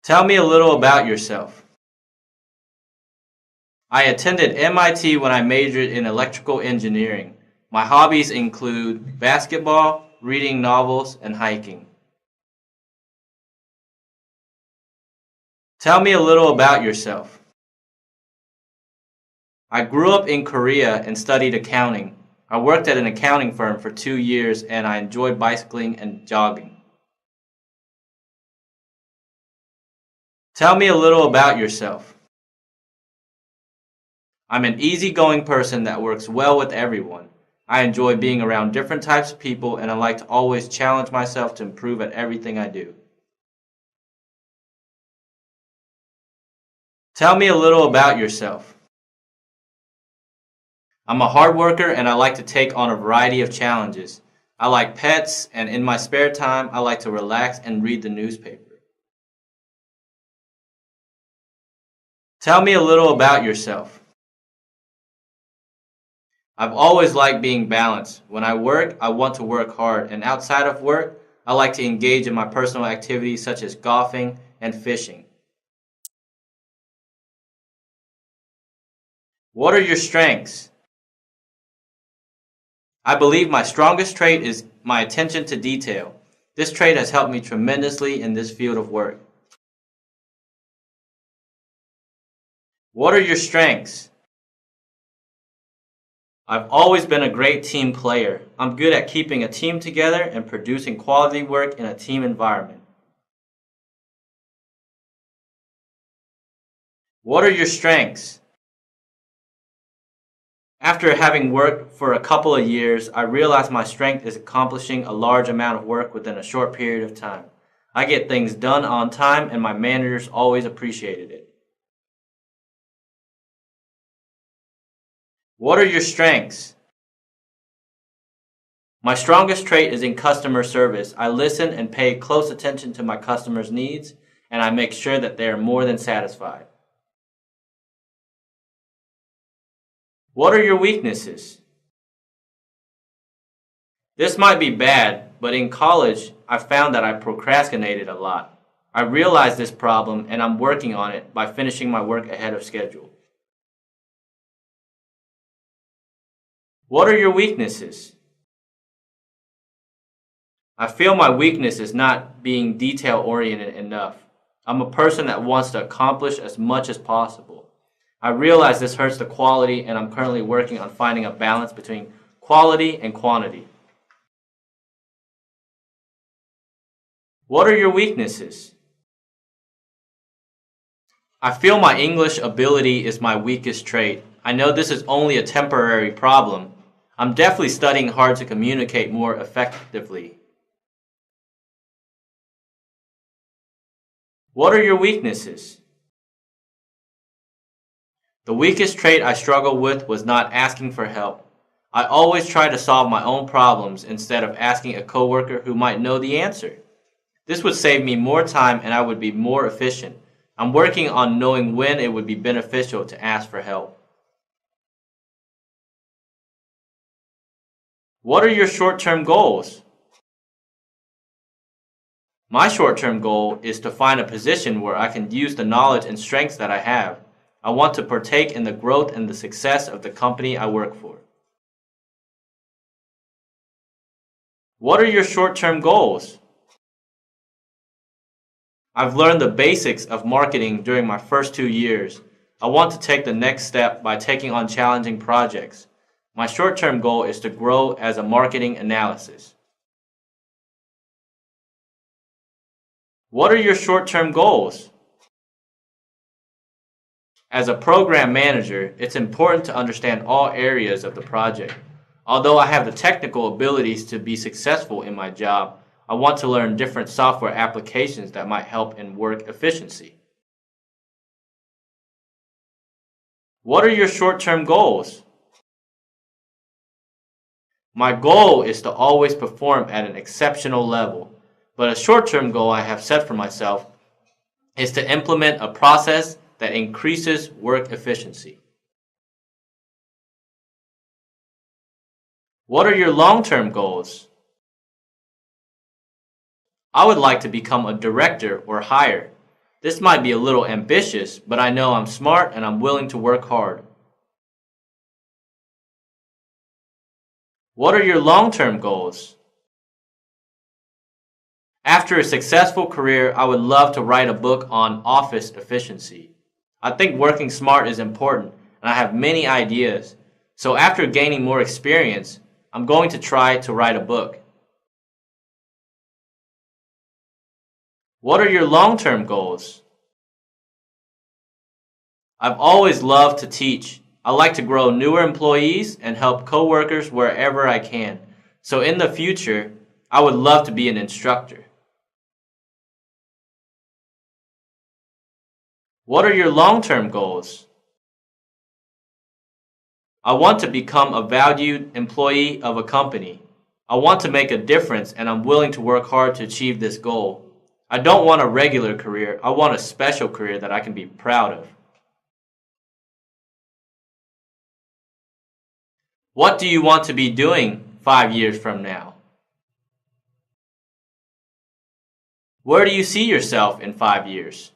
Tell me a little about yourself. I attended MIT when I majored in electrical engineering. My hobbies include basketball, reading novels, and hiking. Tell me a little about yourself. I grew up in Korea and studied accounting. I worked at an accounting firm for 2 years and I enjoyed bicycling and jogging. Tell me a little about yourself. I'm an easygoing person that works well with everyone. I enjoy being around different types of people and I like to always challenge myself to improve at everything I do. Tell me a little about yourself. I'm a hard worker and I like to take on a variety of challenges. I like pets and in my spare time I like to relax and read the newspaper. Tell me a little about yourself. I've always liked being balanced. When I work, I want to work hard, and outside of work, I like to engage in my personal activities such as golfing and fishing. What are your strengths? I believe my strongest trait is my attention to detail. This trait has helped me tremendously in this field of work. What are your strengths? I've always been a great team player. I'm good at keeping a team together and producing quality work in a team environment. What are your strengths? After having worked for a couple of years, I realized my strength is accomplishing a large amount of work within a short period of time. I get things done on time and my managers always appreciated it. What are your strengths? My strongest trait is in customer service. I listen and pay close attention to my customers' needs, and I make sure that they are more than satisfied. What are your weaknesses? This might be bad, but in college, I found that I procrastinated a lot. I realized this problem and I'm working on it by finishing my work ahead of schedule. What are your weaknesses? I feel my weakness is not being detail-oriented enough. I'm a person that wants to accomplish as much as possible. I realize this hurts the quality and I'm currently working on finding a balance between quality and quantity. What are your weaknesses? I feel my English ability is my weakest trait. I know this is only a temporary problem. I'm definitely studying hard to communicate more effectively. What are your weaknesses? The weakest trait I struggled with was not asking for help. I always try to solve my own problems instead of asking a coworker who might know the answer. This would save me more time and I would be more efficient. I'm working on knowing when it would be beneficial to ask for help. What are your short-term goals? My short-term goal is to find a position where I can use the knowledge and strengths that I have. I want to partake in the growth and the success of the company I work for. What are your short-term goals? I've learned the basics of marketing during my first 2 years. I want to take the next step by taking on challenging projects. My short-term goal is to grow as a marketing analyst. What are your short-term goals? As a program manager, it's important to understand all areas of the project. Although I have the technical abilities to be successful in my job, I want to learn different software applications that might help in work efficiency. What are your short-term goals? My goal is to always perform at an exceptional level, but a short-term goal I have set for myself is to implement a process that increases work efficiency. What are your long-term goals? I would like to become a director or higher. This might be a little ambitious, but I know I'm smart and I'm willing to work hard. What are your long-term goals? After a successful career, I would love to write a book on office efficiency. I think working smart is important, and I have many ideas. So after gaining more experience, I'm going to try to write a book. What are your long-term goals? I've always loved to teach. I like to grow newer employees and help coworkers wherever I can. So in the future, I would love to be an instructor. What are your long-term goals? I want to become a valued employee of a company. I want to make a difference and I'm willing to work hard to achieve this goal. I don't want a regular career. I want a special career that I can be proud of. What do you want to be doing 5 years from now? Where do you see yourself in 5 years?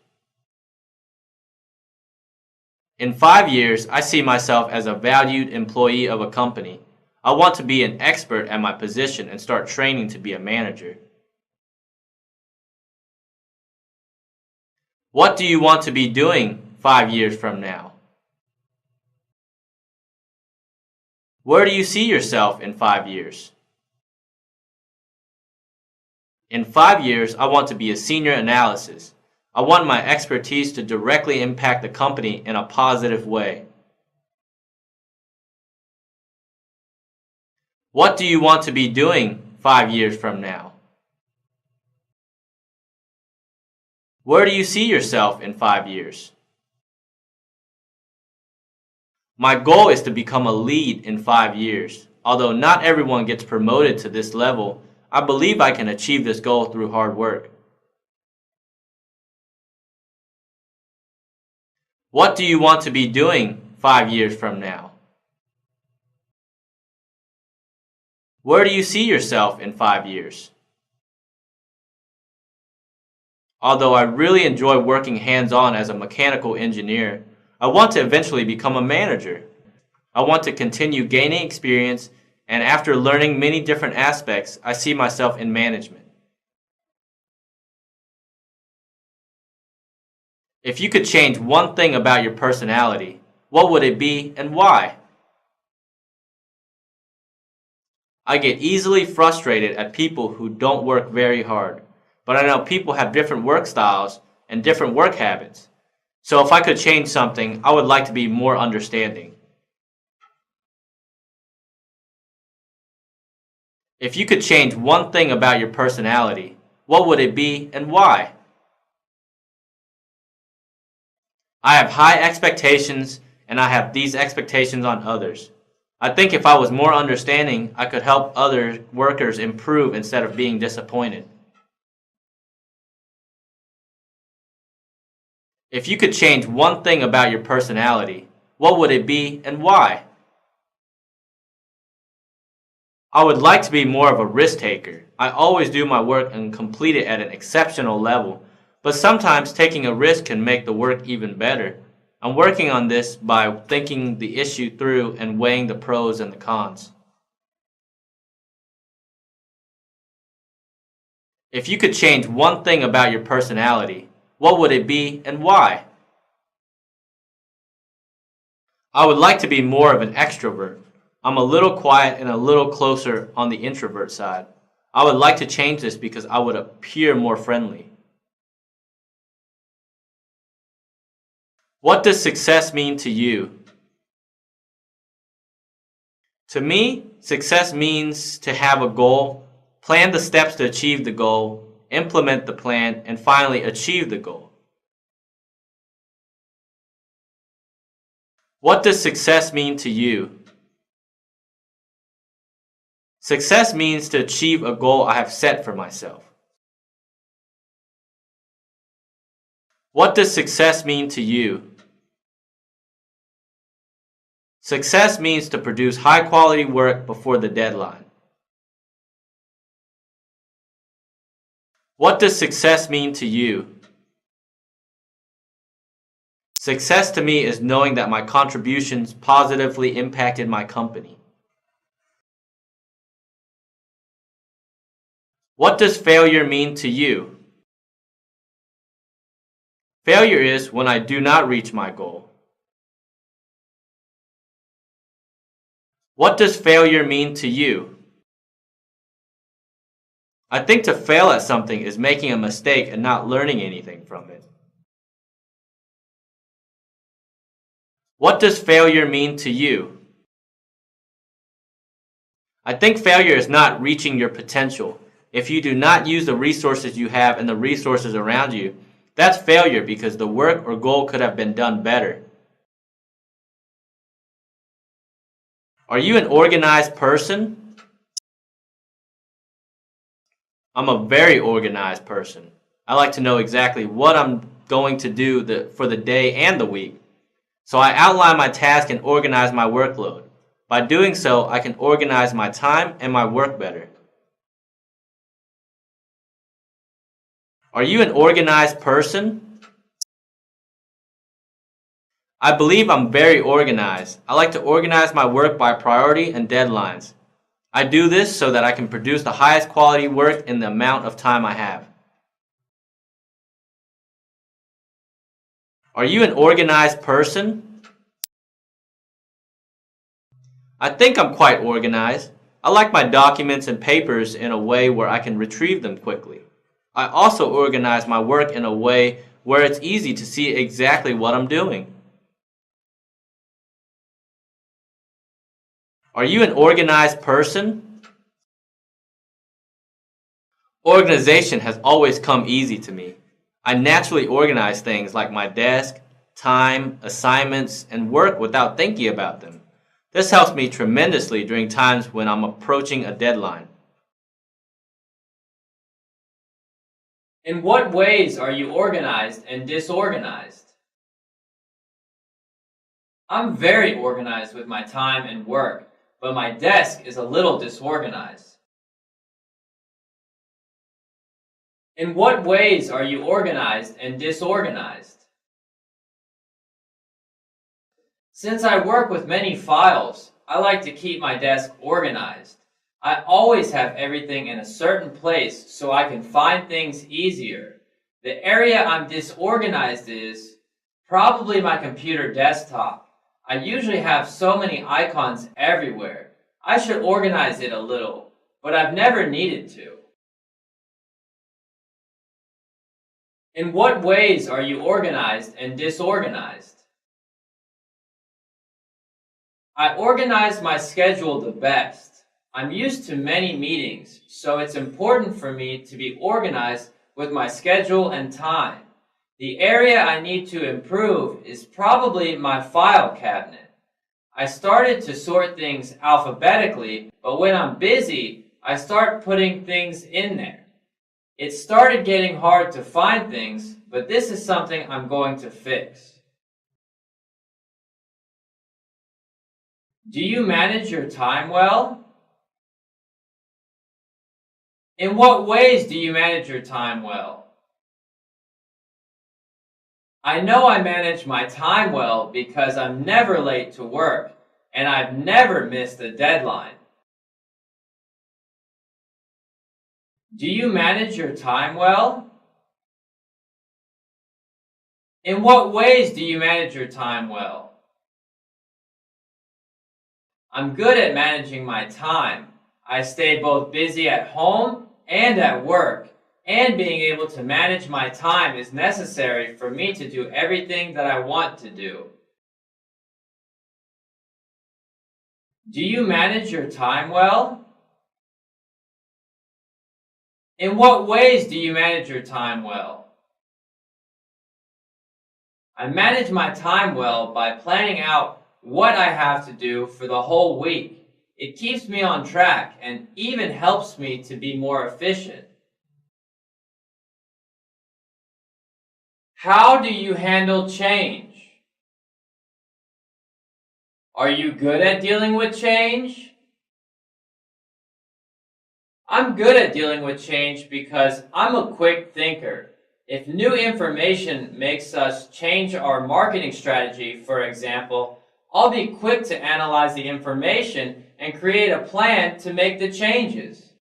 In 5 years, I see myself as a valued employee of a company. I want to be an expert at my position and start training to be a manager. What do you want to be doing 5 years from now? Where do you see yourself in 5 years? In 5 years, I want to be a senior analyst. I want my expertise to directly impact the company in a positive way. What do you want to be doing 5 years from now? Where do you see yourself in 5 years? My goal is to become a lead in 5 years. Although not everyone gets promoted to this level, I believe I can achieve this goal through hard work. What do you want to be doing 5 years from now? Where do you see yourself in 5 years? Although I really enjoy working hands-on as a mechanical engineer, I want to eventually become a manager. I want to continue gaining experience, and after learning many different aspects, I see myself in management. If you could change one thing about your personality, what would it be and why? I get easily frustrated at people who don't work very hard, but I know people have different work styles and different work habits. So if I could change something, I would like to be more understanding. If you could change one thing about your personality, what would it be and why? I have high expectations, and I have these expectations on others. I think if I was more understanding, I could help other workers improve instead of being disappointed. If you could change one thing about your personality, what would it be and why? I would like to be more of a risk taker. I always do my work and complete it at an exceptional level, but sometimes taking a risk can make the work even better. I'm working on this by thinking the issue through and weighing the pros and the cons. If you could change one thing about your personality, what would it be and why? I would like to be more of an extrovert. I'm a little quiet and a little closer on the introvert side. I would like to change this because I would appear more friendly. What does success mean to you? To me, success means to have a goal, plan the steps to achieve the goal, implement the plan, and finally achieve the goal. What does success mean to you? Success means to achieve a goal I have set for myself. What does success mean to you? Success means to produce high-quality work before the deadline. What does success mean to you? Success to me is knowing that my contributions positively impacted my company. What does failure mean to you? Failure is when I do not reach my goal. What does failure mean to you? I think to fail at something is making a mistake and not learning anything from it. What does failure mean to you? I think failure is not reaching your potential. If you do not use the resources you have and the resources around you, that's failure because the work or goal could have been done better. Are you an organized person? I'm a very organized person. I like to know exactly what I'm going to do for the day and the week. So I outline my task and organize my workload. By doing so, I can organize my time and my work better. Are you an organized person? I believe I'm very organized. I like to organize my work by priority and deadlines. I do this so that I can produce the highest quality work in the amount of time I have. Are you an organized person? I think I'm quite organized. I like my documents and papers in a way where I can retrieve them quickly. I also organize my work in a way where it's easy to see exactly what I'm doing. Are you an organized person? Organization has always come easy to me. I naturally organize things like my desk, time, assignments, and work without thinking about them. This helps me tremendously during times when I'm approaching a deadline. In what ways are you organized and disorganized? I'm very organized with my time and work, but my desk is a little disorganized. In what ways are you organized and disorganized? Since I work with many files, I like to keep my desk organized. I always have everything in a certain place so I can find things easier. The area I'm disorganized is probably my computer desktop. I usually have so many icons everywhere. I should organize it a little, but I've never needed to. In what ways are you organized and disorganized? I organize my schedule the best. I'm used to many meetings, so it's important for me to be organized with my schedule and time. The area I need to improve is probably my file cabinet. I started to sort things alphabetically, but when I'm busy, I start putting things in there. It started getting hard to find things, but this is something I'm going to fix. Do you manage your time well? In what ways do you manage your time well? I know I manage my time well because I'm never late to work, and I've never missed a deadline. Do you manage your time well? In what ways do you manage your time well? I'm good at managing my time. I stay both busy at home and at work, and being able to manage my time is necessary for me to do everything that I want to do. Do you manage your time well? In what ways do you manage your time well? I manage my time well by planning out what I have to do for the whole week. It keeps me on track and even helps me to be more efficient. How do you handle change? Are you good at dealing with change? I'm good at dealing with change because I'm a quick thinker. If new information makes us change our marketing strategy, for example, I'll be quick to analyze the information and create a plan to make the changes.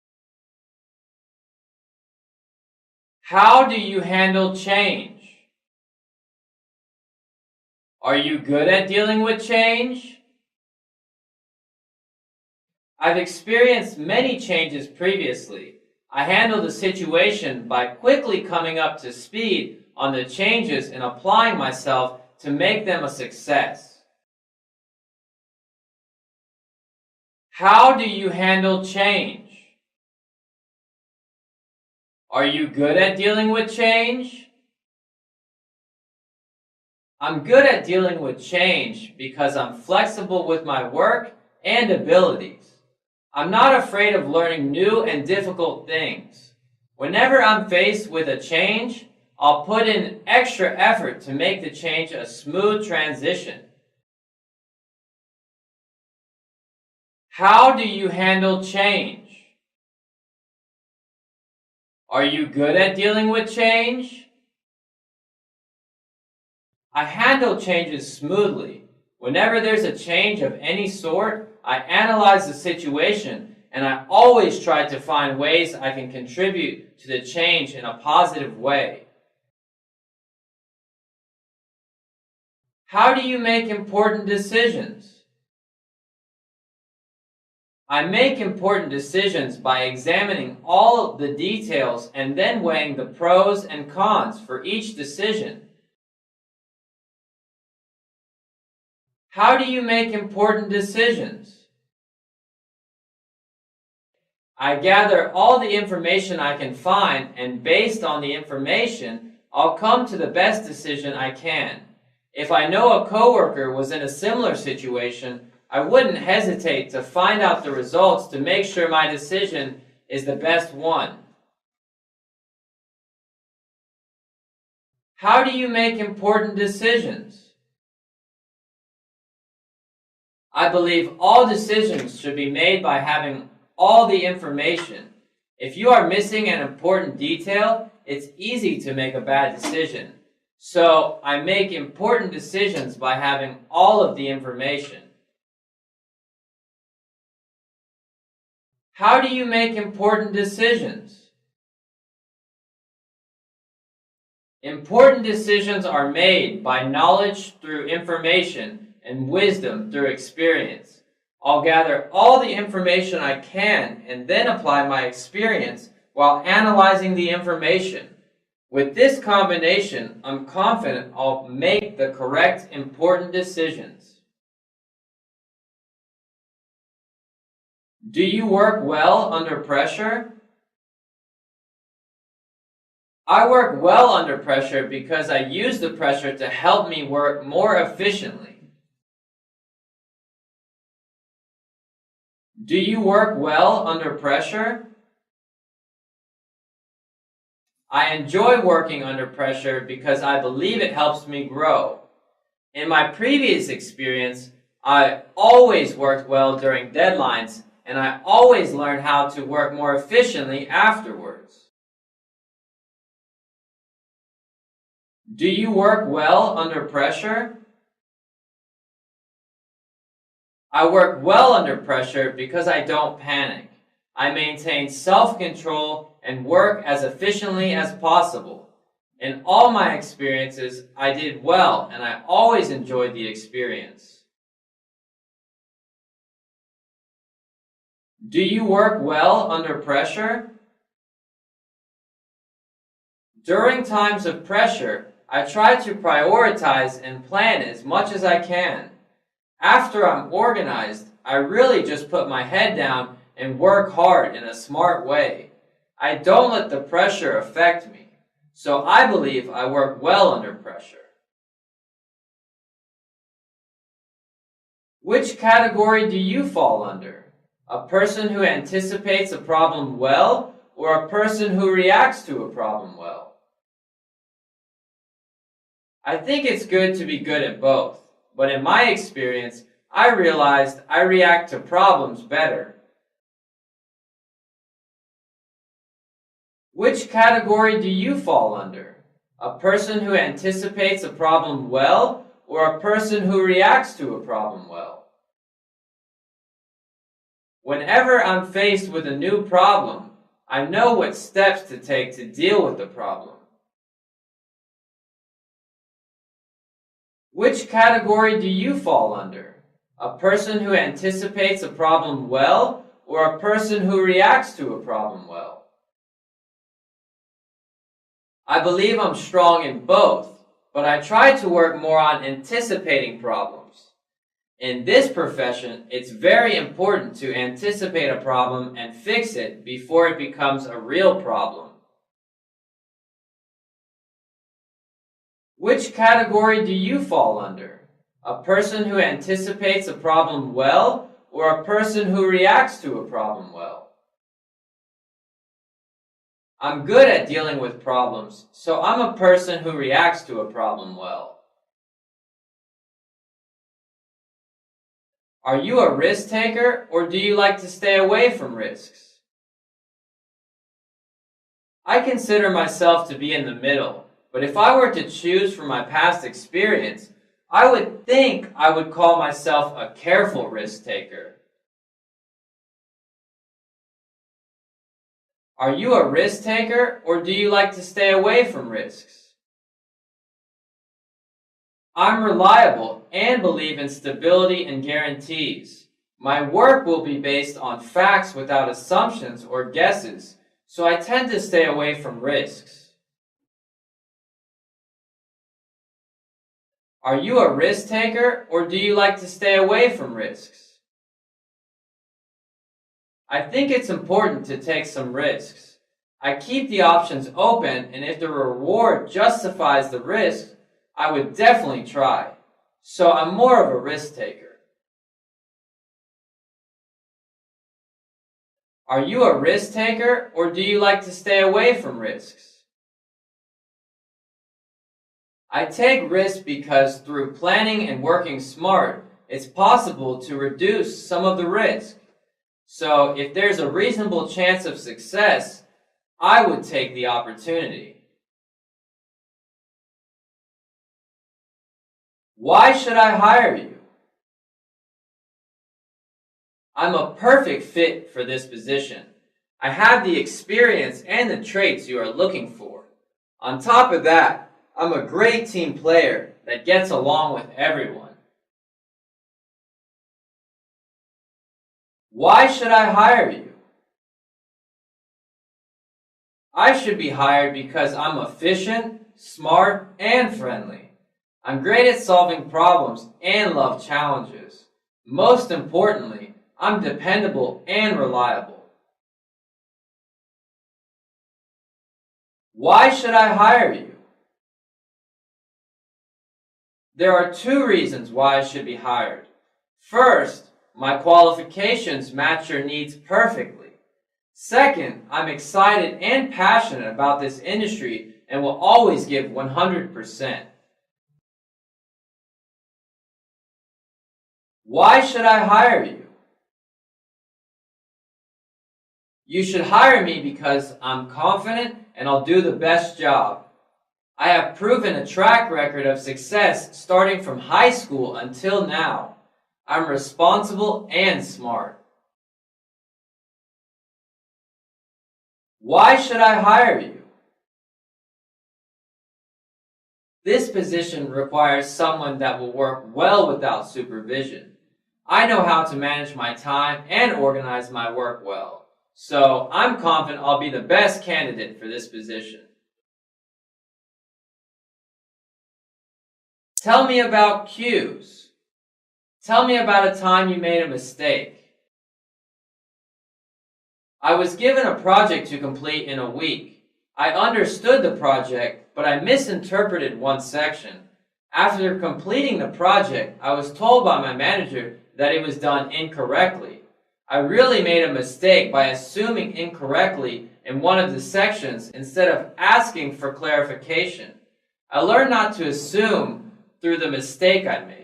How do you handle change? Are you good at dealing with change? I've experienced many changes previously. I handled the situation by quickly coming up to speed on the changes and applying myself to make them a success. How do you handle change? Are you good at dealing with change? I'm good at dealing with change because I'm flexible with my work and abilities. I'm not afraid of learning new and difficult things. Whenever I'm faced with a change, I'll put in extra effort to make the change a smooth transition. How do you handle change? Are you good at dealing with change? I handle changes smoothly. Whenever there's a change of any sort, I analyze the situation and I always try to find ways I can contribute to the change in a positive way. How do you make important decisions? I make important decisions by examining all the details and then weighing the pros and cons for each decision. How do you make important decisions? I gather all the information I can find, and based on the information, I'll come to the best decision I can. If I know a coworker was in a similar situation, I wouldn't hesitate to find out the results to make sure my decision is the best one. How do you make important decisions? I believe all decisions should be made by having all the information. If you are missing an important detail, it's easy to make a bad decision. So I make important decisions by having all of the information. How do you make important decisions? Important decisions are made by knowledge through information and wisdom through experience. I'll gather all the information I can and then apply my experience while analyzing the information. With this combination, I'm confident I'll make the correct important decisions. Do you work well under pressure? I work well under pressure because I use the pressure to help me work more efficiently. Do you work well under pressure? I enjoy working under pressure because I believe it helps me grow. In my previous experience, I always worked well during deadlines, and I always learned how to work more efficiently afterwards. Do you work well under pressure? I work well under pressure because I don't panic. I maintain self-control and work as efficiently as possible. In all my experiences, I did well, and I always enjoyed the experience. Do you work well under pressure? During times of pressure, I try to prioritize and plan as much as I can. After I'm organized, I really just put my head down and work hard in a smart way. I don't let the pressure affect me, so I believe I work well under pressure. Which category do you fall under? A person who anticipates a problem well, or a person who reacts to a problem well? I think it's good to be good at both, but in my experience, I realized I react to problems better. Which category do you fall under? A person who anticipates a problem well, or a person who reacts to a problem well? Whenever I'm faced with a new problem, I know what steps to take to deal with the problem. Which category do you fall under? A person who anticipates a problem well, or a person who reacts to a problem well? I believe I'm strong in both, but I try to work more on anticipating problems. In this profession, it's very important to anticipate a problem and fix it before it becomes a real problem. Which category do you fall under? A person who anticipates a problem well, or a person who reacts to a problem well? I'm good at dealing with problems, so I'm a person who reacts to a problem well. Are you a risk taker, or do you like to stay away from risks? I consider myself to be in the middle, but if I were to choose from my past experience, I would think I would call myself a careful risk taker. Are you a risk taker, or do you like to stay away from risks? I'm reliable and believe in stability and guarantees. My work will be based on facts without assumptions or guesses, so I tend to stay away from risks. Are you a risk taker, or do you like to stay away from risks? I think it's important to take some risks. I keep the options open, and if the reward justifies the risk, I would definitely try. So I'm more of a risk taker. Are you a risk taker, or do you like to stay away from risks? I take risks because through planning and working smart, it's possible to reduce some of the risk. So if there's a reasonable chance of success, I would take the opportunity. Why should I hire you? I'm a perfect fit for this position. I have the experience and the traits you are looking for. On top of that, I'm a great team player that gets along with everyone. Why should I hire you? I should be hired because I'm efficient, smart, and friendly. I'm great at solving problems and love challenges. Most importantly, I'm dependable and reliable. Why should I hire you? There are 2 reasons why I should be hired. First, my qualifications match your needs perfectly. Second, I'm excited and passionate about this industry and will always give 100%. Why should I hire you? You should hire me because I'm confident and I'll do the best job. I have proven a track record of success starting from high school until now. I'm responsible and smart. Why should I hire you? This position requires someone that will work well without supervision. I know how to manage my time and organize my work well, so I'm confident I'll be the best candidate for this position. Tell me about cues. Tell me about a time you made a mistake. I was given a project to complete in a week. I understood the project, but I misinterpreted one section. After completing the project, I was told by my manager that it was done incorrectly. I really made a mistake by assuming incorrectly in one of the sections instead of asking for clarification. I learned not to assume through the mistake I made.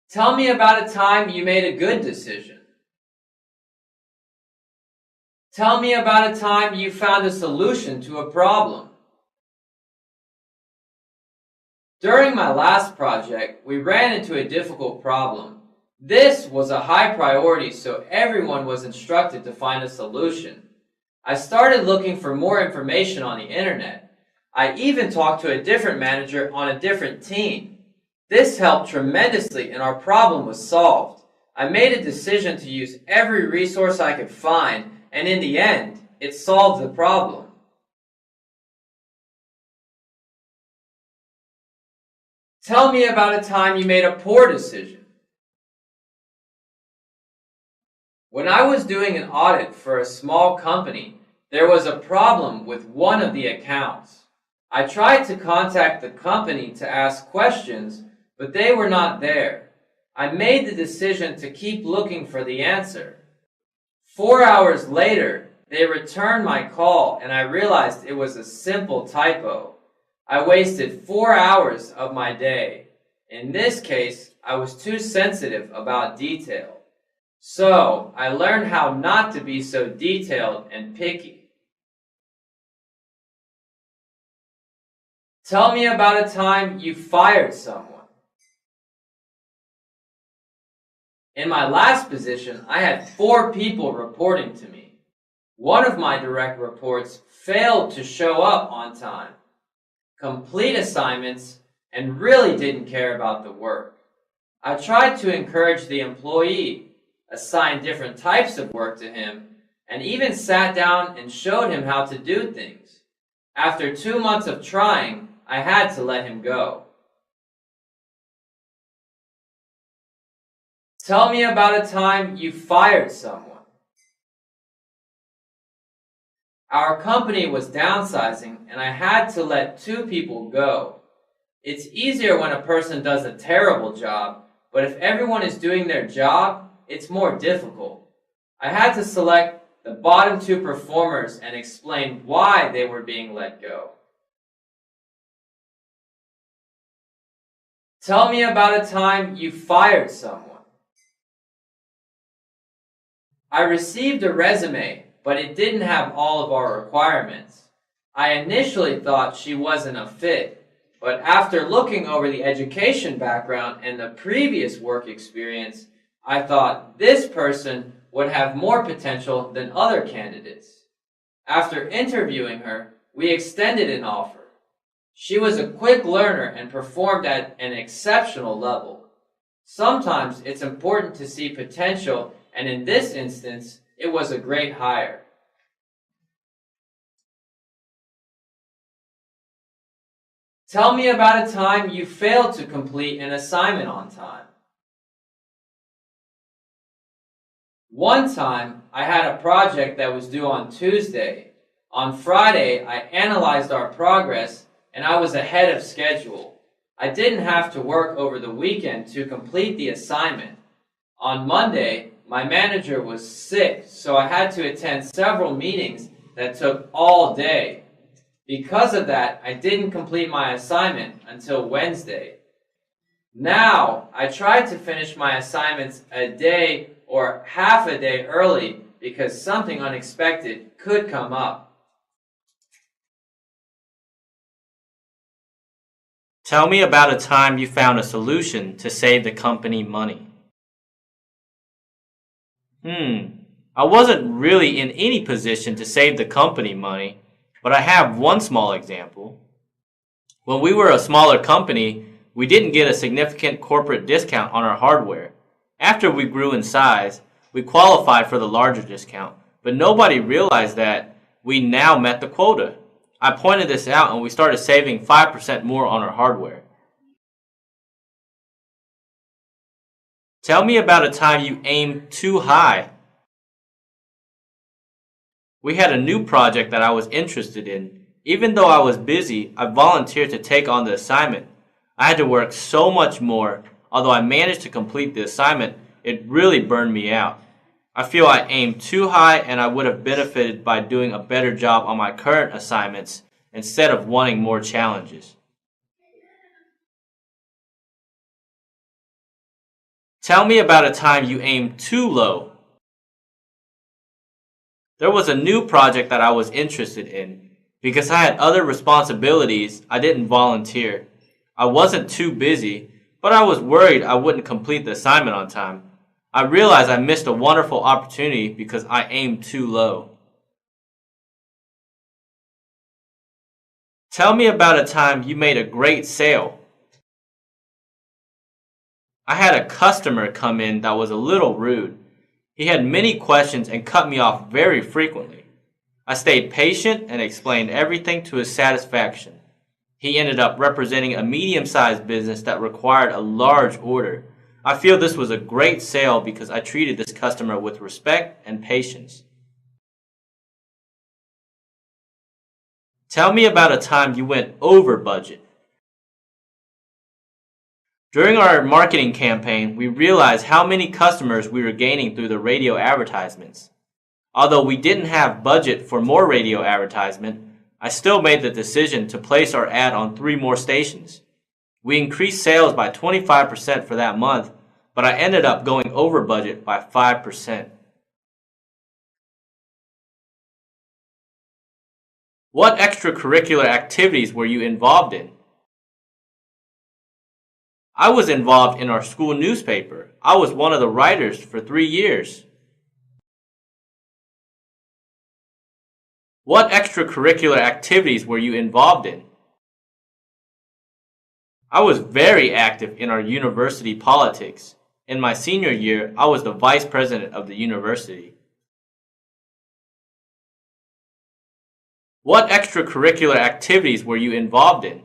Tell me about a time you made a good decision. Tell me about a time you found a solution to a problem. During my last project, we ran into a difficult problem. This was a high priority, so everyone was instructed to find a solution. I started looking for more information on the internet. I even talked to a different manager on a different team. This helped tremendously and our problem was solved. I made a decision to use every resource I could find, and in the end, it solved the problem. Tell me about a time you made a poor decision. When I was doing an audit for a small company, there was a problem with one of the accounts. I tried to contact the company to ask questions, but they were not there. I made the decision to keep looking for the answer. 4 hours later, they returned my call and I realized it was a simple typo. I wasted 4 hours of my day. In this case, I was too sensitive about detail. So, I learned how not to be so detailed and picky. Tell me about a time you fired someone. In my last position, I had 4 people reporting to me. One of my direct reports failed to show up on time, complete assignments, and really didn't care about the work. I tried to encourage the employee, assigned different types of work to him, and even sat down and showed him how to do things. After 2 months of trying, I had to let him go. Tell me about a time you fired someone. Our company was downsizing and I had to let 2 people go. It's easier when a person does a terrible job, but if everyone is doing their job, it's more difficult. I had to select the bottom 2 performers and explain why they were being let go. Tell me about a time you fired someone. I received a resume, but it didn't have all of our requirements. I initially thought she wasn't a fit, but after looking over the education background and the previous work experience, I thought this person would have more potential than other candidates. After interviewing her, we extended an offer. She was a quick learner and performed at an exceptional level. Sometimes it's important to see potential, and in this instance, it was a great hire. Tell me about a time you failed to complete an assignment on time. One time, I had a project that was due on Tuesday. On Friday, I analyzed our progress and I was ahead of schedule. I didn't have to work over the weekend to complete the assignment. On Monday, my manager was sick, so I had to attend several meetings that took all day. Because of that, I didn't complete my assignment until Wednesday. Now, I tried to finish my assignments a day or half a day early because something unexpected could come up. Tell me about a time you found a solution to save the company money. I wasn't really in any position to save the company money, but I have one small example. When we were a smaller company, we didn't get a significant corporate discount on our hardware. After we grew in size, we qualified for the larger discount, but nobody realized that we now met the quota. I pointed this out and we started saving 5% more on our hardware. Tell me about a time you aimed too high. We had a new project that I was interested in. Even though I was busy, I volunteered to take on the assignment. I had to work so much more. Although I managed to complete the assignment, it really burned me out. I feel I aimed too high and I would have benefited by doing a better job on my current assignments instead of wanting more challenges. Tell me about a time you aimed too low. There was a new project that I was interested in. Because I had other responsibilities, I didn't volunteer. I wasn't too busy, but I was worried I wouldn't complete the assignment on time. I realized I missed a wonderful opportunity because I aimed too low. Tell me about a time you made a great sale. I had a customer come in that was a little rude. He had many questions and cut me off very frequently. I stayed patient and explained everything to his satisfaction. He ended up representing a medium-sized business that required a large order. I feel this was a great sale because I treated this customer with respect and patience. Tell me about a time you went over budget. During our marketing campaign, we realized how many customers we were gaining through the radio advertisements. Although we didn't have budget for more radio advertisement, I still made the decision to place our ad on 3 more stations. We increased sales by 25% for that month, but I ended up going over budget by 5%. What extracurricular activities were you involved in? I was involved in our school newspaper. I was one of the writers for 3 years. What extracurricular activities were you involved in? I was very active in our university politics. In my senior year, I was the vice president of the university. What extracurricular activities were you involved in?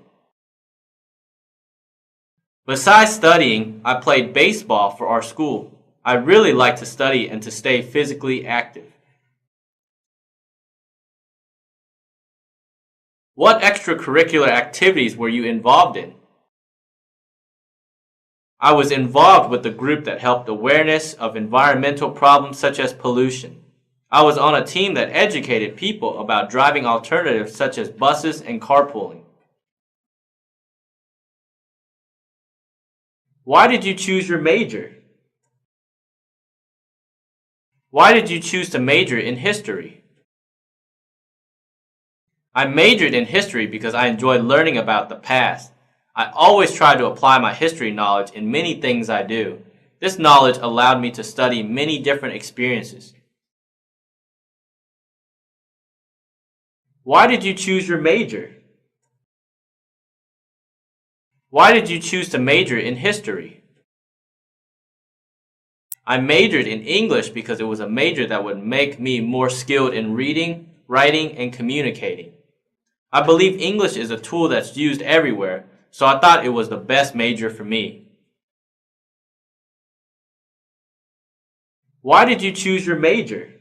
Besides studying, I played baseball for our school. I really like to study and to stay physically active. What extracurricular activities were you involved in? I was involved with the group that helped awareness of environmental problems such as pollution. I was on a team that educated people about driving alternatives such as buses and carpooling. Why did you choose your major? Why did you choose to major in history? I majored in history because I enjoyed learning about the past. I always try to apply my history knowledge in many things I do. This knowledge allowed me to study many different experiences. Why did you choose your major? Why did you choose to major in history? I majored in English because it was a major that would make me more skilled in reading, writing, and communicating. I believe English is a tool that's used everywhere, so I thought it was the best major for me. Why did you choose your major?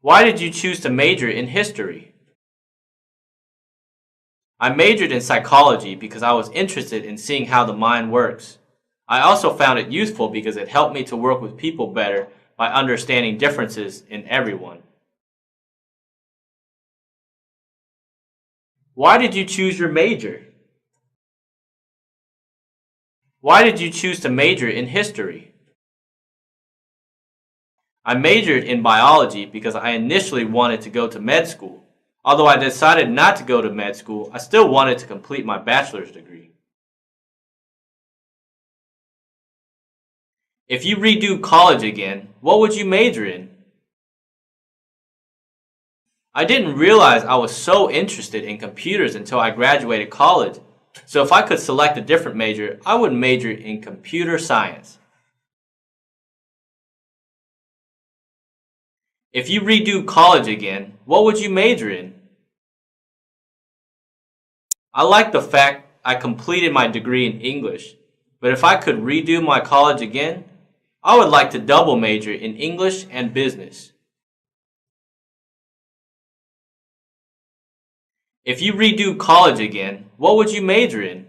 Why did you choose to major in history? I majored in psychology because I was interested in seeing how the mind works. I also found it useful because it helped me to work with people better by understanding differences in everyone. Why did you choose your major? Why did you choose to major in history? I majored in biology because I initially wanted to go to med school. Although I decided not to go to med school, I still wanted to complete my bachelor's degree. If you redo college again, what would you major in? I didn't realize I was so interested in computers until I graduated college. So if I could select a different major, I would major in computer science. If you redo college again, what would you major in? I like the fact I completed my degree in English, but if I could redo my college again, I would like to double major in English and business. If you redo college again, what would you major in?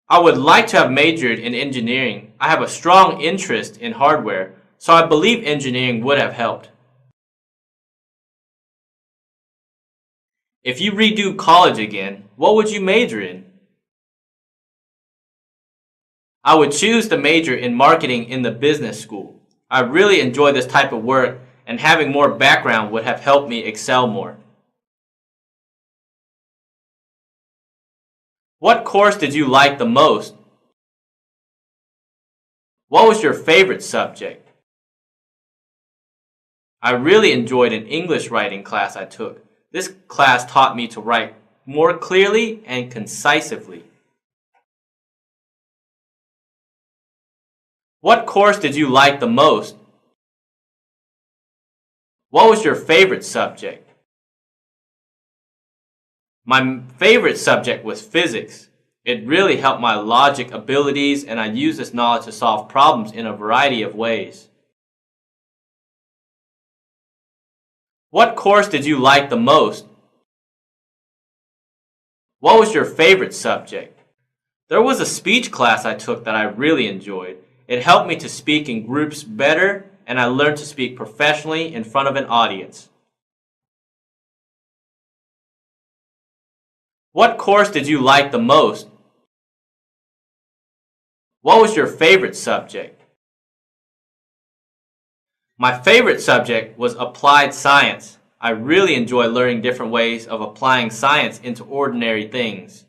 I would like to have majored in engineering. I have a strong interest in hardware, so I believe engineering would have helped. If you redo college again, what would you major in? I would choose to major in marketing in the business school. I really enjoy this type of work, and having more background would have helped me excel more. What course did you like the most? What was your favorite subject? I really enjoyed an English writing class I took. This class taught me to write more clearly and concisely. What course did you like the most? What was your favorite subject? My favorite subject was physics. It really helped my logic abilities, and I used this knowledge to solve problems in a variety of ways. What course did you like the most? What was your favorite subject? There was a speech class I took that I really enjoyed. It helped me to speak in groups better, and I learned to speak professionally in front of an audience. What course did you like the most? What was your favorite subject? My favorite subject was applied science. I really enjoy learning different ways of applying science into ordinary things.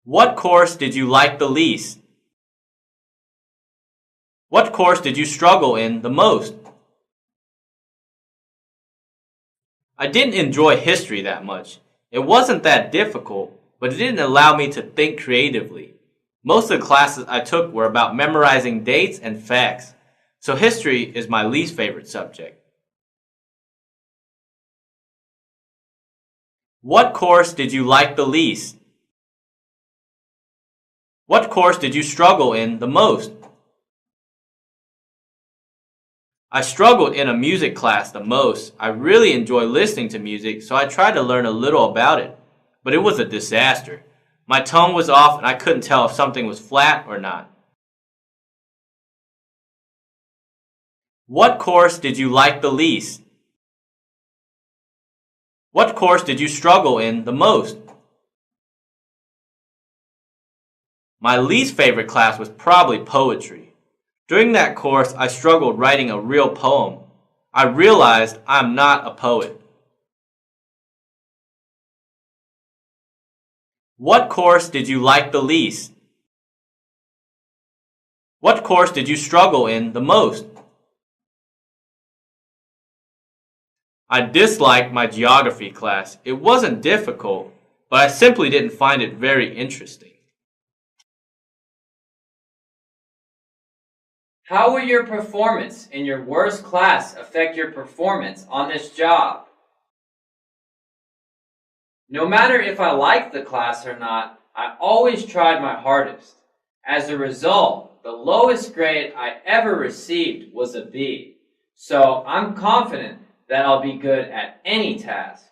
What course did you like the least? What course did you struggle in the most? I didn't enjoy history that much. It wasn't that difficult, but it didn't allow me to think creatively. Most of the classes I took were about memorizing dates and facts, so history is my least favorite subject. What course did you like the least? What course did you struggle in the most? I struggled in a music class the most. I really enjoy listening to music, so I tried to learn a little about it, but it was a disaster. My tone was off and I couldn't tell if something was flat or not. What course did you like the least? What course did you struggle in the most? My least favorite class was probably poetry. During that course, I struggled writing a real poem. I realized I'm not a poet. What course did you like the least? What course did you struggle in the most? I disliked my geography class. It wasn't difficult, but I simply didn't find it very interesting. How will your performance in your worst class affect your performance on this job? No matter if I liked the class or not, I always tried my hardest. As a result, the lowest grade I ever received was a B. So I'm confident that I'll be good at any task.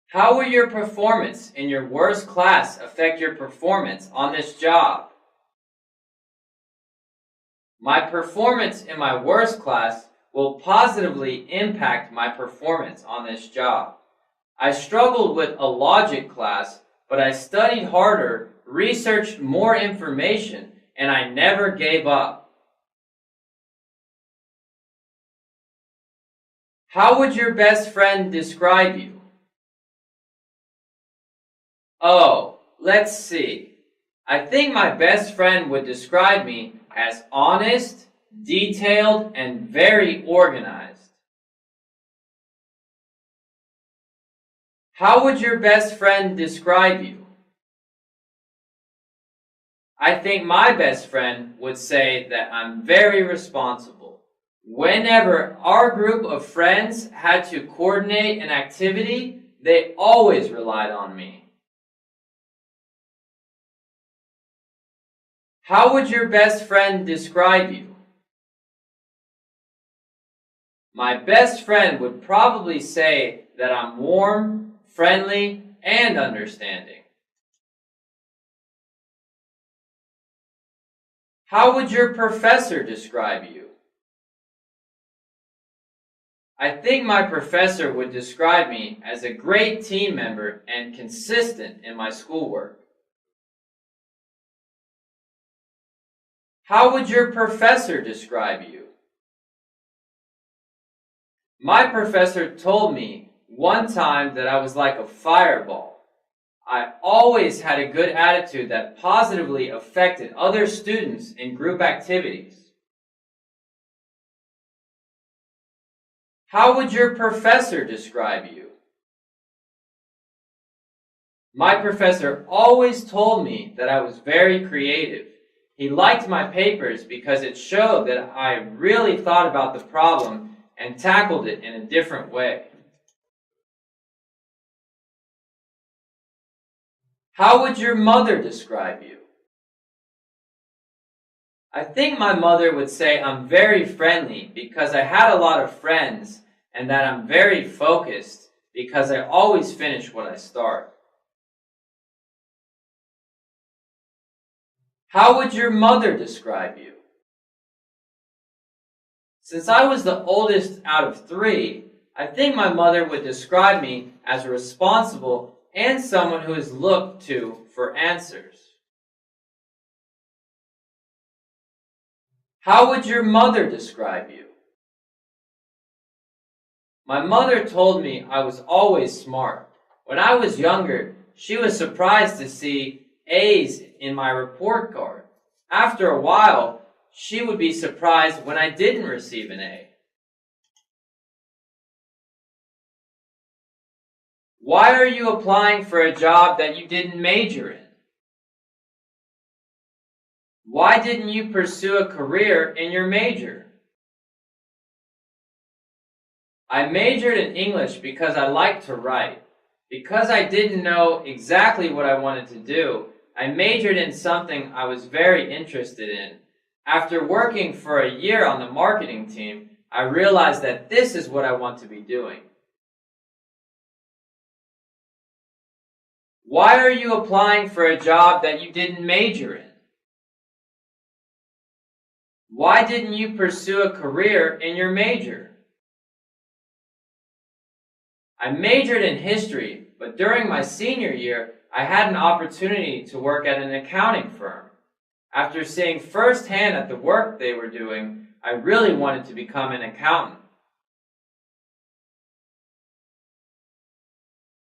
How will your performance in your worst class affect your performance on this job? My performance in my worst class will positively impact my performance on this job. I struggled with a logic class, but I studied harder, researched more information, and I never gave up. How would your best friend describe you? Oh, let's see. I think my best friend would describe me as honest, detailed, and very organized. How would your best friend describe you? I think my best friend would say that I'm very responsible. Whenever our group of friends had to coordinate an activity, they always relied on me. How would your best friend describe you? My best friend would probably say that I'm warm, friendly, and understanding. How would your professor describe you? I think my professor would describe me as a great team member and consistent in my schoolwork. How would your professor describe you? My professor told me one time that I was like a fireball. I always had a good attitude that positively affected other students in group activities. How would your professor describe you? My professor always told me that I was very creative. He liked my papers because it showed that I really thought about the problem and tackled it in a different way. How would your mother describe you? I think my mother would say I'm very friendly because I had a lot of friends, and that I'm very focused because I always finish what I start. How would your mother describe you? Since I was the oldest out of 3, I think my mother would describe me as responsible and someone who is looked to for answers. How would your mother describe you? My mother told me I was always smart. When I was younger, she was surprised to see A's in my report card. After a while, she would be surprised when I didn't receive an A. Why are you applying for a job that you didn't major in? Why didn't you pursue a career in your major? I majored in English because I liked to write. Because I didn't know exactly what I wanted to do, I majored in something I was very interested in. After working for a year on the marketing team, I realized that this is what I want to be doing. Why are you applying for a job that you didn't major in? Why didn't you pursue a career in your major? I majored in history, but during my senior year, I had an opportunity to work at an accounting firm. After seeing firsthand at the work they were doing, I really wanted to become an accountant.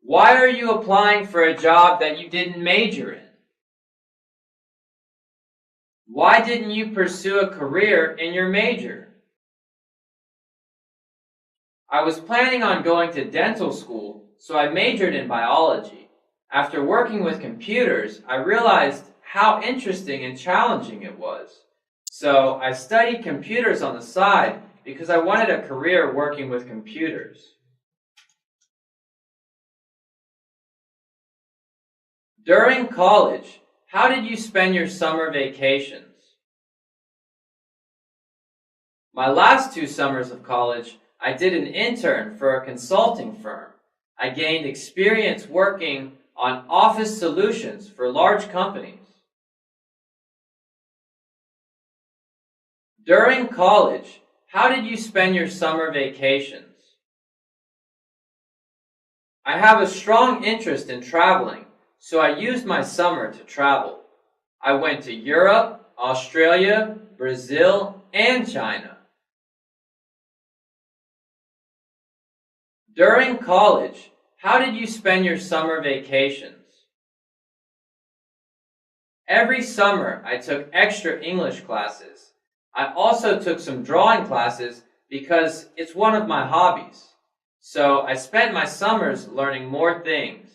Why are you applying for a job that you didn't major in? Why didn't you pursue a career in your major? I was planning on going to dental school, so I majored in biology. After working with computers, I realized how interesting and challenging it was. So I studied computers on the side because I wanted a career working with computers. During college, how did you spend your summer vacations? My last 2 summers of college, I did an intern for a consulting firm. I gained experience working on office solutions for large companies. During college, how did you spend your summer vacations? I have a strong interest in traveling, so I used my summer to travel. I went to Europe, Australia, Brazil, and China. During college, how did you spend your summer vacations? Every summer, I took extra English classes. I also took some drawing classes because it's one of my hobbies. So I spent my summers learning more things.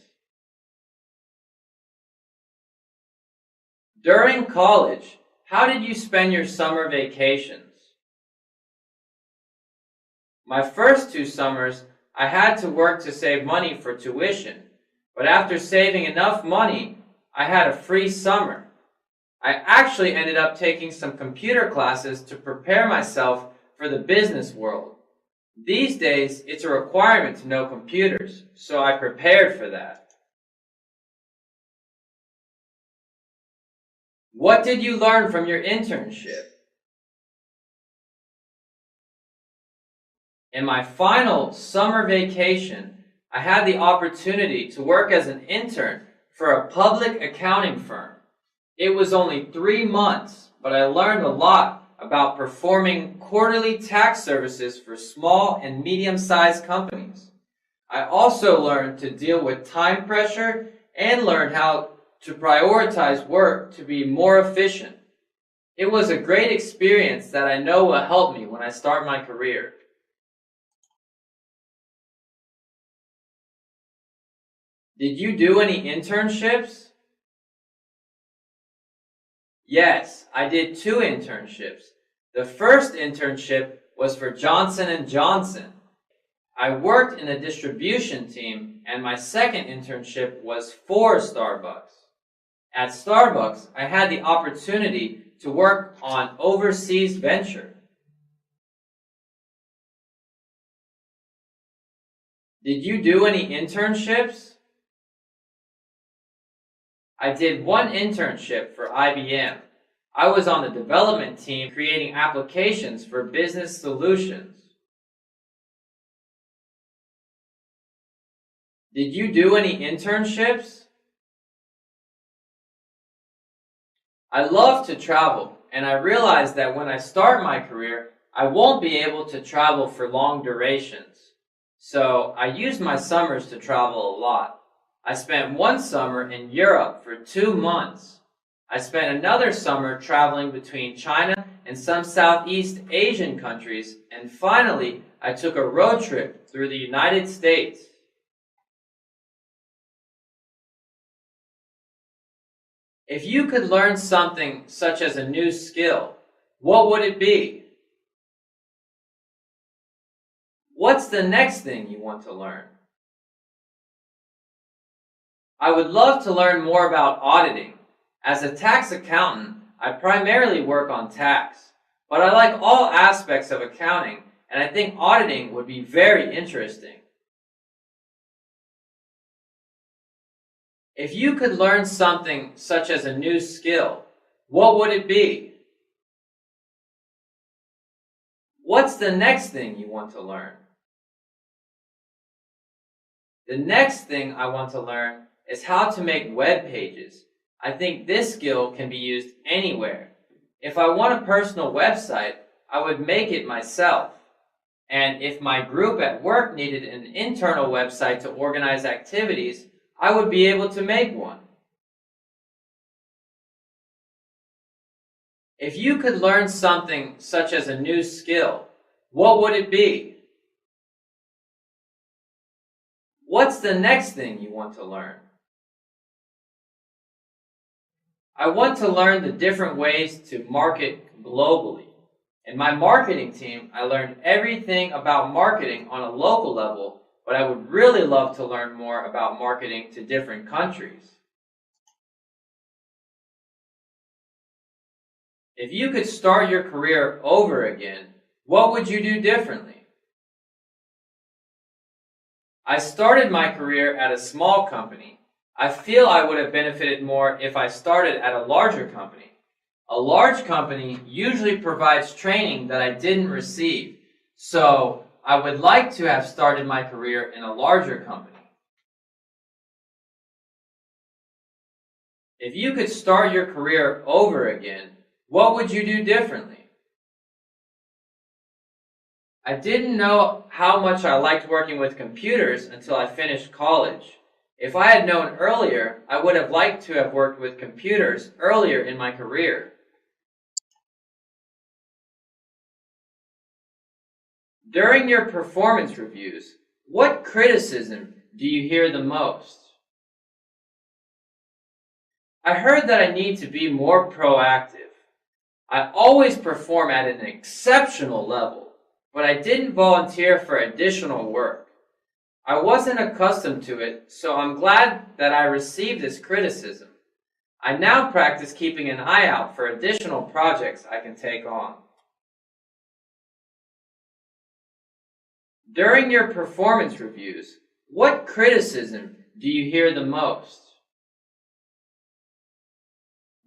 During college, how did you spend your summer vacations? My first 2 summers, I had to work to save money for tuition, but after saving enough money, I had a free summer. I actually ended up taking some computer classes to prepare myself for the business world. These days, it's a requirement to know computers, so I prepared for that. What did you learn from your internship? In my final summer vacation, I had the opportunity to work as an intern for a public accounting firm. It was only 3 months, but I learned a lot about performing quarterly tax services for small and medium-sized companies. I also learned to deal with time pressure and learned how to prioritize work to be more efficient. It was a great experience that I know will help me when I start my career. Did you do any internships? Yes, I did 2 internships. The first internship was for Johnson & Johnson. I worked in the distribution team, and my second internship was for Starbucks. At Starbucks, I had the opportunity to work on overseas venture. Did you do any internships? I did 1 internship for IBM. I was on the development team creating applications for business solutions. Did you do any internships? I love to travel, and I realized that when I start my career, I won't be able to travel for long durations. So I used my summers to travel a lot. I spent 1 summer in Europe for 2 months. I spent another summer traveling between China and some Southeast Asian countries, and finally, I took a road trip through the United States. If you could learn something such as a new skill, what would it be? What's the next thing you want to learn? I would love to learn more about auditing. As a tax accountant, I primarily work on tax, but I like all aspects of accounting, and I think auditing would be very interesting. If you could learn something such as a new skill, what would it be? What's the next thing you want to learn? The next thing I want to learn is how to make web pages. I think this skill can be used anywhere. If I want a personal website, I would make it myself. And if my group at work needed an internal website to organize activities, I would be able to make one. If you could learn something such as a new skill, what would it be? What's the next thing you want to learn? I want to learn the different ways to market globally. In my marketing team, I learned everything about marketing on a local level, but I would really love to learn more about marketing to different countries. If you could start your career over again, what would you do differently? I started my career at a small company. I feel I would have benefited more if I started at a larger company. A large company usually provides training that I didn't receive, so I would like to have started my career in a larger company. If you could start your career over again, what would you do differently? I didn't know how much I liked working with computers until I finished college. If I had known earlier, I would have liked to have worked with computers earlier in my career. During your performance reviews, what criticism do you hear the most? I heard that I need to be more proactive. I always perform at an exceptional level, but I didn't volunteer for additional work. I wasn't accustomed to it, so I'm glad that I received this criticism. I now practice keeping an eye out for additional projects I can take on. During your performance reviews, what criticism do you hear the most?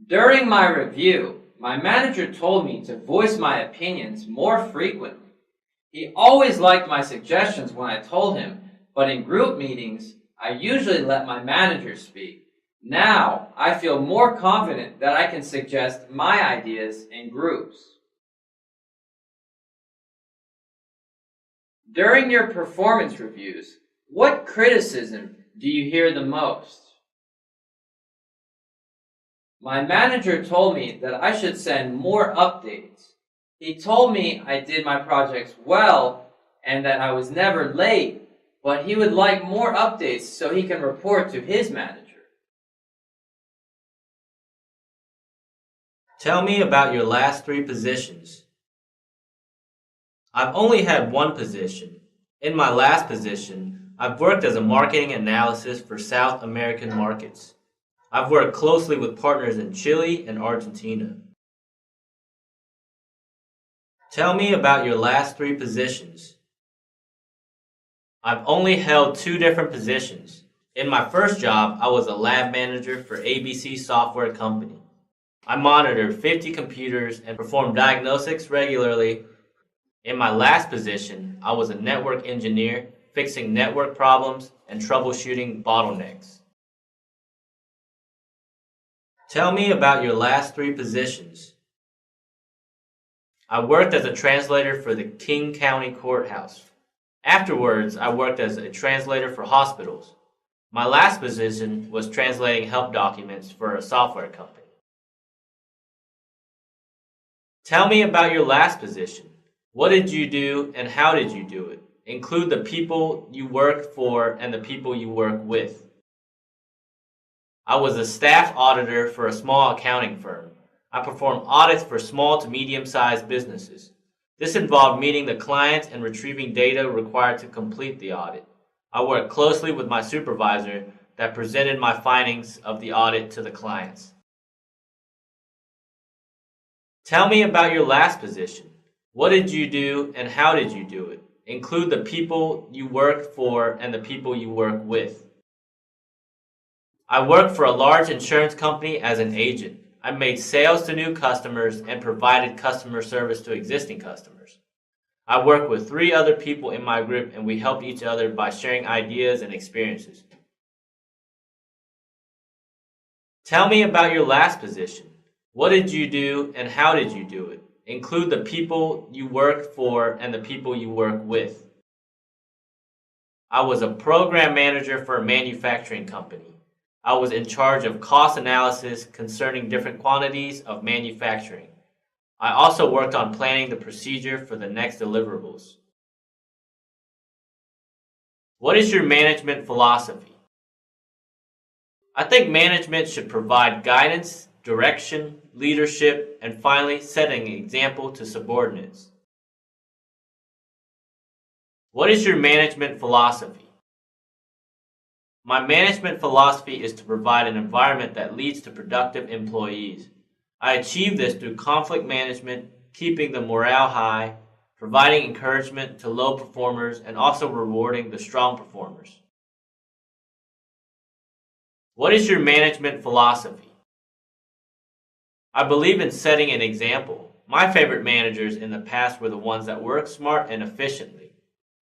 During my review, my manager told me to voice my opinions more frequently. He always liked my suggestions when I told him, but in group meetings, I usually let my manager speak. Now, I feel more confident that I can suggest my ideas in groups. During your performance reviews, what criticism do you hear the most? My manager told me that I should send more updates. He told me I did my projects well and that I was never late, but he would like more updates so he can report to his manager. Tell me about your last 3 positions. I've only had 1 position. In my last position, I've worked as a marketing analyst for South American markets. I've worked closely with partners in Chile and Argentina. Tell me about your last 3 positions. I've only held 2 different positions. In my first job, I was a lab manager for ABC Software Company. I monitored 50 computers and performed diagnostics regularly. In my last position, I was a network engineer, fixing network problems and troubleshooting bottlenecks. Tell me about your last 3 positions. I worked as a translator for the King County Courthouse. Afterwards, I worked as a translator for hospitals. My last position was translating help documents for a software company. Tell me about your last position. What did you do and how did you do it? Include the people you worked for and the people you work with. I was a staff auditor for a small accounting firm. I performed audits for small to medium-sized businesses. This involved meeting the clients and retrieving data required to complete the audit. I worked closely with my supervisor that presented my findings of the audit to the clients. Tell me about your last position. What did you do and how did you do it? Include the people you worked for and the people you work with. I worked for a large insurance company as an agent. I made sales to new customers and provided customer service to existing customers. I worked with 3 other people in my group and we helped each other by sharing ideas and experiences. Tell me about your last position. What did you do and how did you do it? Include the people you worked for and the people you work with. I was a program manager for a manufacturing company. I was in charge of cost analysis concerning different quantities of manufacturing. I also worked on planning the procedure for the next deliverables. What is your management philosophy? I think management should provide guidance, direction, leadership, and finally, setting an example to subordinates. What is your management philosophy? My management philosophy is to provide an environment that leads to productive employees. I achieve this through conflict management, keeping the morale high, providing encouragement to low performers, and also rewarding the strong performers. What is your management philosophy? I believe in setting an example. My favorite managers in the past were the ones that work smart and efficiently.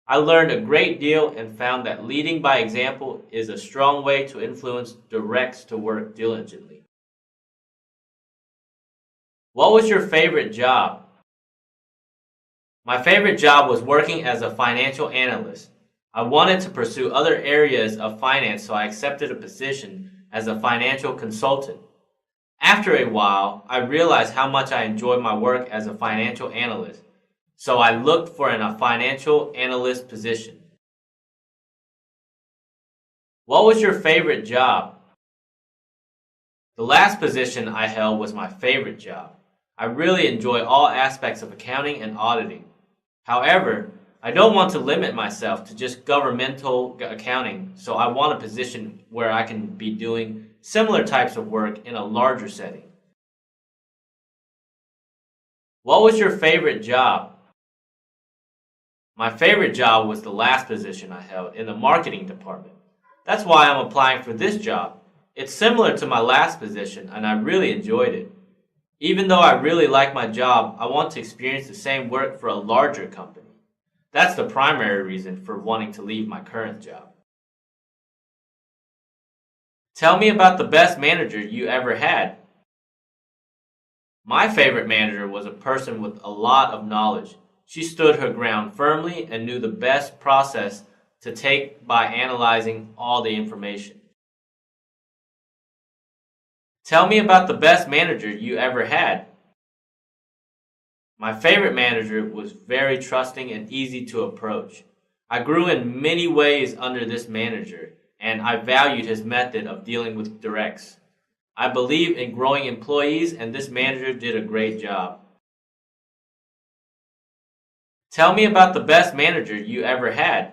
I learned a great deal and found that leading by example is a strong way to influence directs to work diligently. What was your favorite job? My favorite job was working as a financial analyst. I wanted to pursue other areas of finance, so I accepted a position as a financial consultant. After a while, I realized how much I enjoyed my work as a financial analyst, so I looked for a financial analyst position. What was your favorite job? The last position I held was my favorite job. I really enjoy all aspects of accounting and auditing. However, I don't want to limit myself to just governmental accounting, so I want a position where I can be doing similar types of work in a larger setting. What was your favorite job? My favorite job was the last position I held in the marketing department. That's why I'm applying for this job. It's similar to my last position and I really enjoyed it. Even though I really like my job, I want to experience the same work for a larger company. That's the primary reason for wanting to leave my current job. Tell me about the best manager you ever had. My favorite manager was a person with a lot of knowledge. She stood her ground firmly and knew the best process to take by analyzing all the information. Tell me about the best manager you ever had. My favorite manager was very trusting and easy to approach. I grew in many ways under this manager, and I valued his method of dealing with directs. I believe in growing employees, and this manager did a great job. Tell me about the best manager you ever had.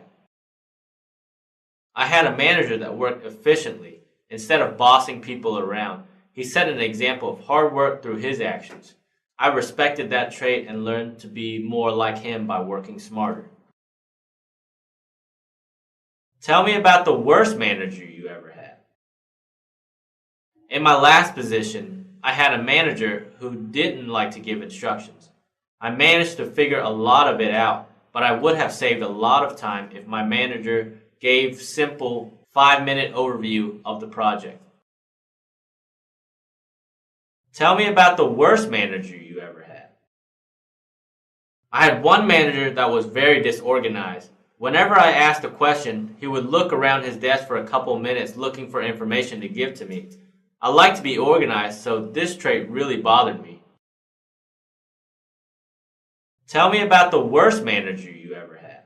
I had a manager that worked efficiently instead of bossing people around. He set an example of hard work through his actions. I respected that trait and learned to be more like him by working smarter. Tell me about the worst manager you ever had. In my last position, I had a manager who didn't like to give instructions. I managed to figure a lot of it out, but I would have saved a lot of time if my manager gave simple 5-minute overview of the project. Tell me about the worst manager you ever had. I had one manager that was very disorganized. Whenever I asked a question, he would look around his desk for a couple minutes looking for information to give to me. I like to be organized, so this trait really bothered me. Tell me about the worst manager you ever had.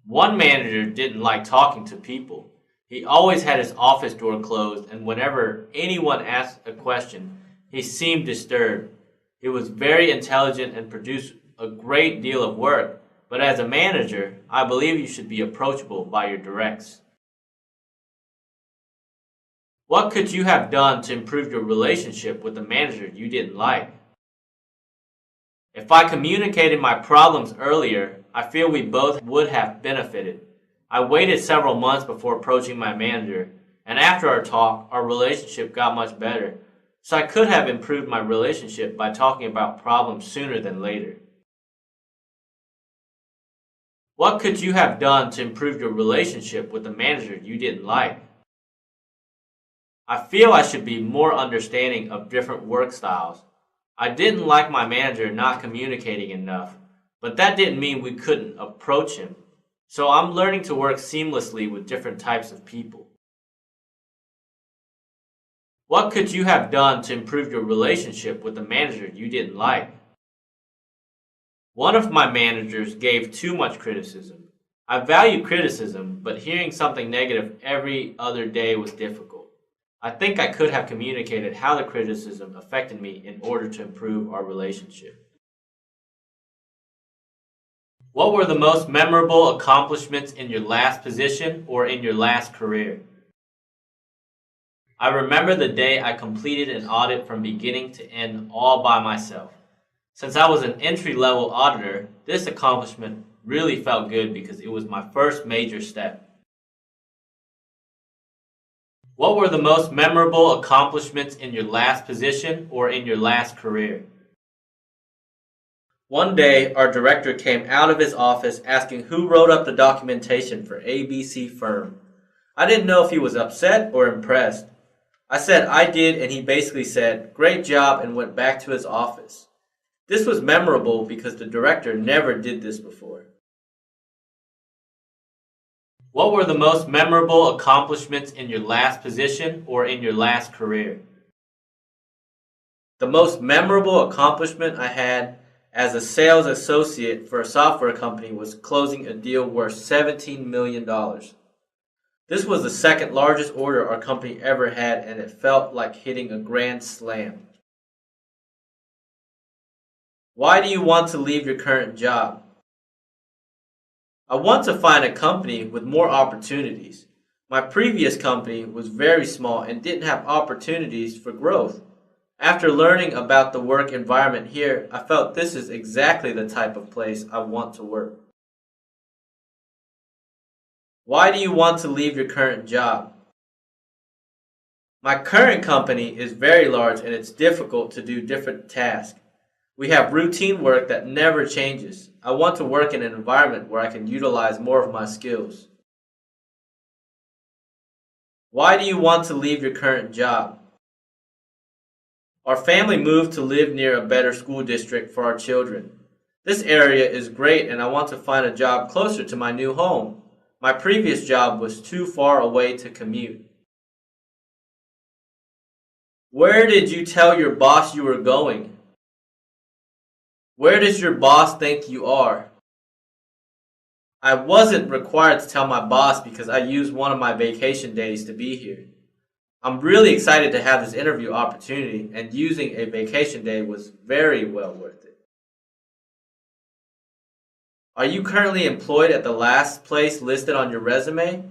One manager didn't like talking to people. He always had his office door closed, and whenever anyone asked a question, he seemed disturbed. He was very intelligent and produced a great deal of work, but as a manager, I believe you should be approachable by your directs. What could you have done to improve your relationship with the manager you didn't like? If I communicated my problems earlier, I feel we both would have benefited. I waited several months before approaching my manager, and after our talk, our relationship got much better. So I could have improved my relationship by talking about problems sooner than later. What could you have done to improve your relationship with the manager you didn't like? I feel I should be more understanding of different work styles. I didn't like my manager not communicating enough, but that didn't mean we couldn't approach him. So I'm learning to work seamlessly with different types of people. What could you have done to improve your relationship with the manager you didn't like? One of my managers gave too much criticism. I value criticism, but hearing something negative every other day was difficult. I think I could have communicated how the criticism affected me in order to improve our relationship. What were the most memorable accomplishments in your last position or in your last career? I remember the day I completed an audit from beginning to end all by myself. Since I was an entry-level auditor, this accomplishment really felt good because it was my first major step. What were the most memorable accomplishments in your last position or in your last career? One day, our director came out of his office asking who wrote up the documentation for ABC firm. I didn't know if he was upset or impressed. I said I did, and he basically said, "Great job," and went back to his office. This was memorable because the director never did this before. What were the most memorable accomplishments in your last position or in your last career? The most memorable accomplishment I had as a sales associate for a software company was closing a deal worth $17 million. This was the second largest order our company ever had, and it felt like hitting a grand slam. Why do you want to leave your current job? I want to find a company with more opportunities. My previous company was very small and didn't have opportunities for growth. After learning about the work environment here, I felt this is exactly the type of place I want to work. Why do you want to leave your current job? My current company is very large and it's difficult to do different tasks. We have routine work that never changes. I want to work in an environment where I can utilize more of my skills. Why do you want to leave your current job? Our family moved to live near a better school district for our children. This area is great and I want to find a job closer to my new home. My previous job was too far away to commute. Where did you tell your boss you were going? Where does your boss think you are? I wasn't required to tell my boss because I used one of my vacation days to be here. I'm really excited to have this interview opportunity, and using a vacation day was very well worth it. Are you currently employed at the last place listed on your resume?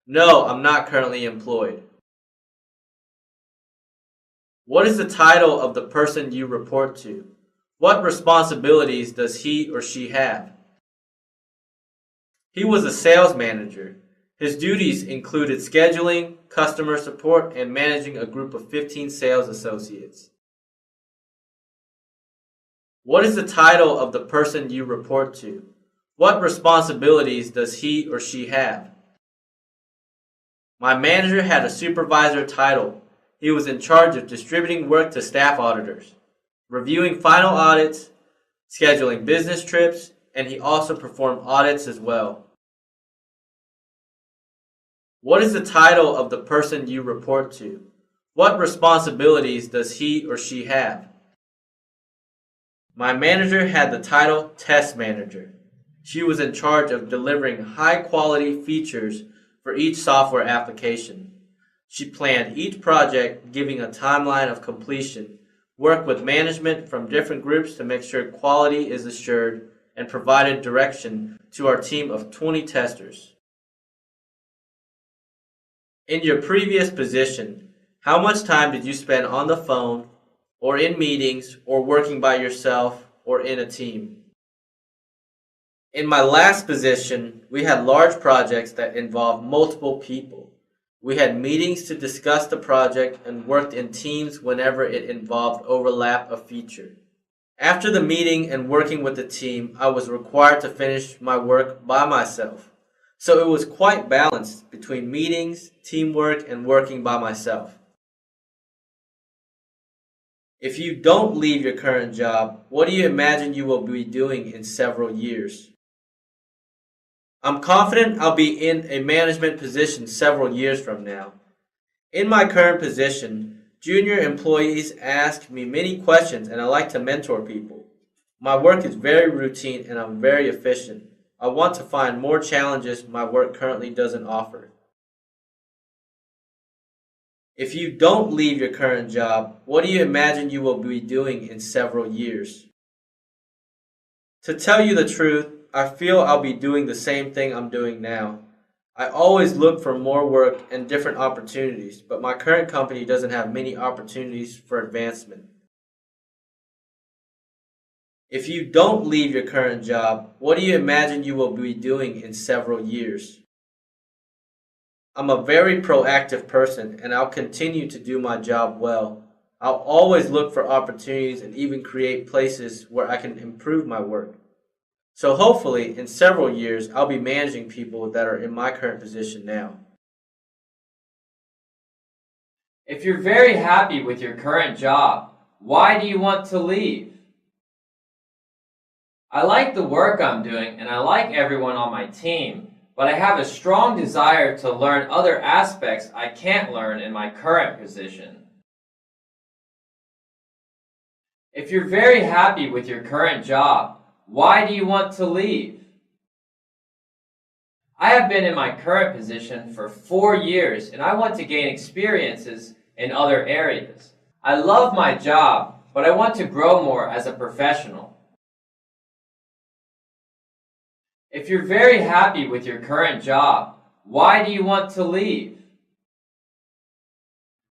No, I'm not currently employed. What is the title of the person you report to? What responsibilities does he or she have? He was a sales manager. His duties included scheduling, customer support, and managing a group of 15 sales associates. What is the title of the person you report to? What responsibilities does he or she have? My manager had a supervisor title. He was in charge of distributing work to staff auditors, reviewing final audits, scheduling business trips, and he also performed audits as well. What is the title of the person you report to? What responsibilities does he or she have? My manager had the title Test Manager. She was in charge of delivering high-quality features for each software application. She planned each project, giving a timeline of completion, worked with management from different groups to make sure quality is assured, and provided direction to our team of 20 testers. In your previous position, how much time did you spend on the phone, or in meetings, or working by yourself, or in a team? In my last position, we had large projects that involved multiple people. We had meetings to discuss the project and worked in teams whenever it involved overlap of feature. After the meeting and working with the team, I was required to finish my work by myself. So it was quite balanced between meetings, teamwork, and working by myself. If you don't leave your current job, what do you imagine you will be doing in several years? I'm confident I'll be in a management position several years from now. In my current position, junior employees ask me many questions and I like to mentor people. My work is very routine and I'm very efficient. I want to find more challenges my work currently doesn't offer. If you don't leave your current job, what do you imagine you will be doing in several years? To tell you the truth, I feel I'll be doing the same thing I'm doing now. I always look for more work and different opportunities, but my current company doesn't have many opportunities for advancement. If you don't leave your current job, what do you imagine you will be doing in several years? I'm a very proactive person and I'll continue to do my job well. I'll always look for opportunities and even create places where I can improve my work. So hopefully, in several years, I'll be managing people that are in my current position now. If you're very happy with your current job, why do you want to leave? I like the work I'm doing and I like everyone on my team, but I have a strong desire to learn other aspects I can't learn in my current position. If you're very happy with your current job, why do you want to leave? I have been in my current position for 4 years and I want to gain experiences in other areas. I love my job, but I want to grow more as a professional. If you're very happy with your current job, why do you want to leave?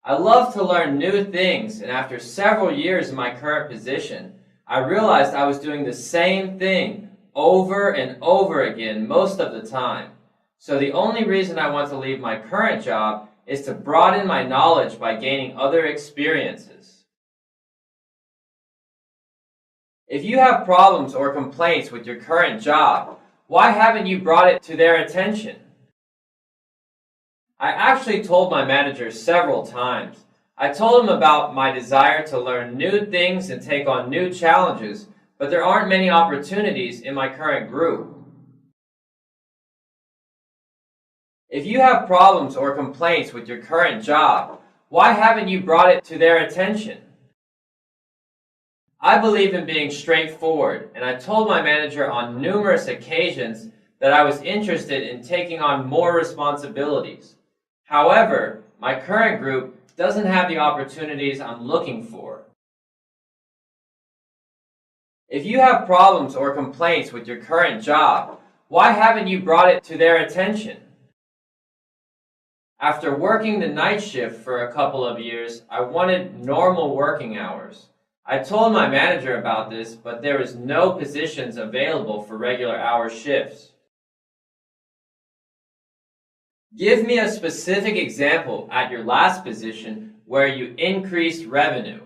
I love to learn new things, and after several years in my current position, I realized I was doing the same thing over and over again most of the time. So the only reason I want to leave my current job is to broaden my knowledge by gaining other experiences. If you have problems or complaints with your current job, why haven't you brought it to their attention? I actually told my manager several times. I told him about my desire to learn new things and take on new challenges, but there aren't many opportunities in my current group. If you have problems or complaints with your current job, why haven't you brought it to their attention? I believe in being straightforward, and I told my manager on numerous occasions that I was interested in taking on more responsibilities. However, my current group doesn't have the opportunities I'm looking for. If you have problems or complaints with your current job, why haven't you brought it to their attention? After working the night shift for a couple of years, I wanted normal working hours. I told my manager about this, but there was no positions available for regular hour shifts. Give me a specific example at your last position where you increased revenue.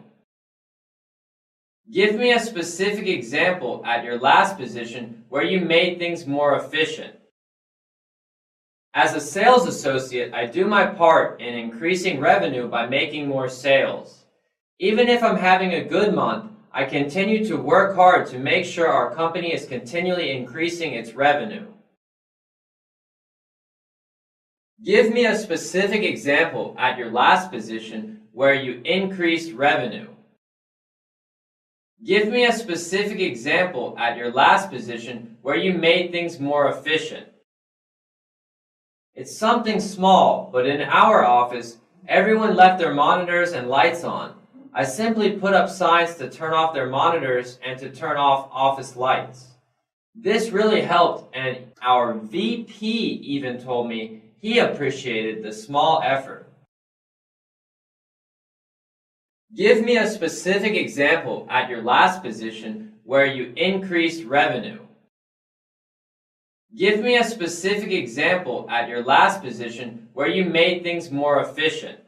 Give me a specific example at your last position where you made things more efficient. As a sales associate, I do my part in increasing revenue by making more sales. Even if I'm having a good month, I continue to work hard to make sure our company is continually increasing its revenue. Give me a specific example at your last position where you increased revenue. Give me a specific example at your last position where you made things more efficient. It's something small, but in our office, everyone left their monitors and lights on. I simply put up signs to turn off their monitors and to turn off office lights. This really helped, and our VP even told me he appreciated the small effort. Give me a specific example at your last position where you increased revenue. Give me a specific example at your last position where you made things more efficient.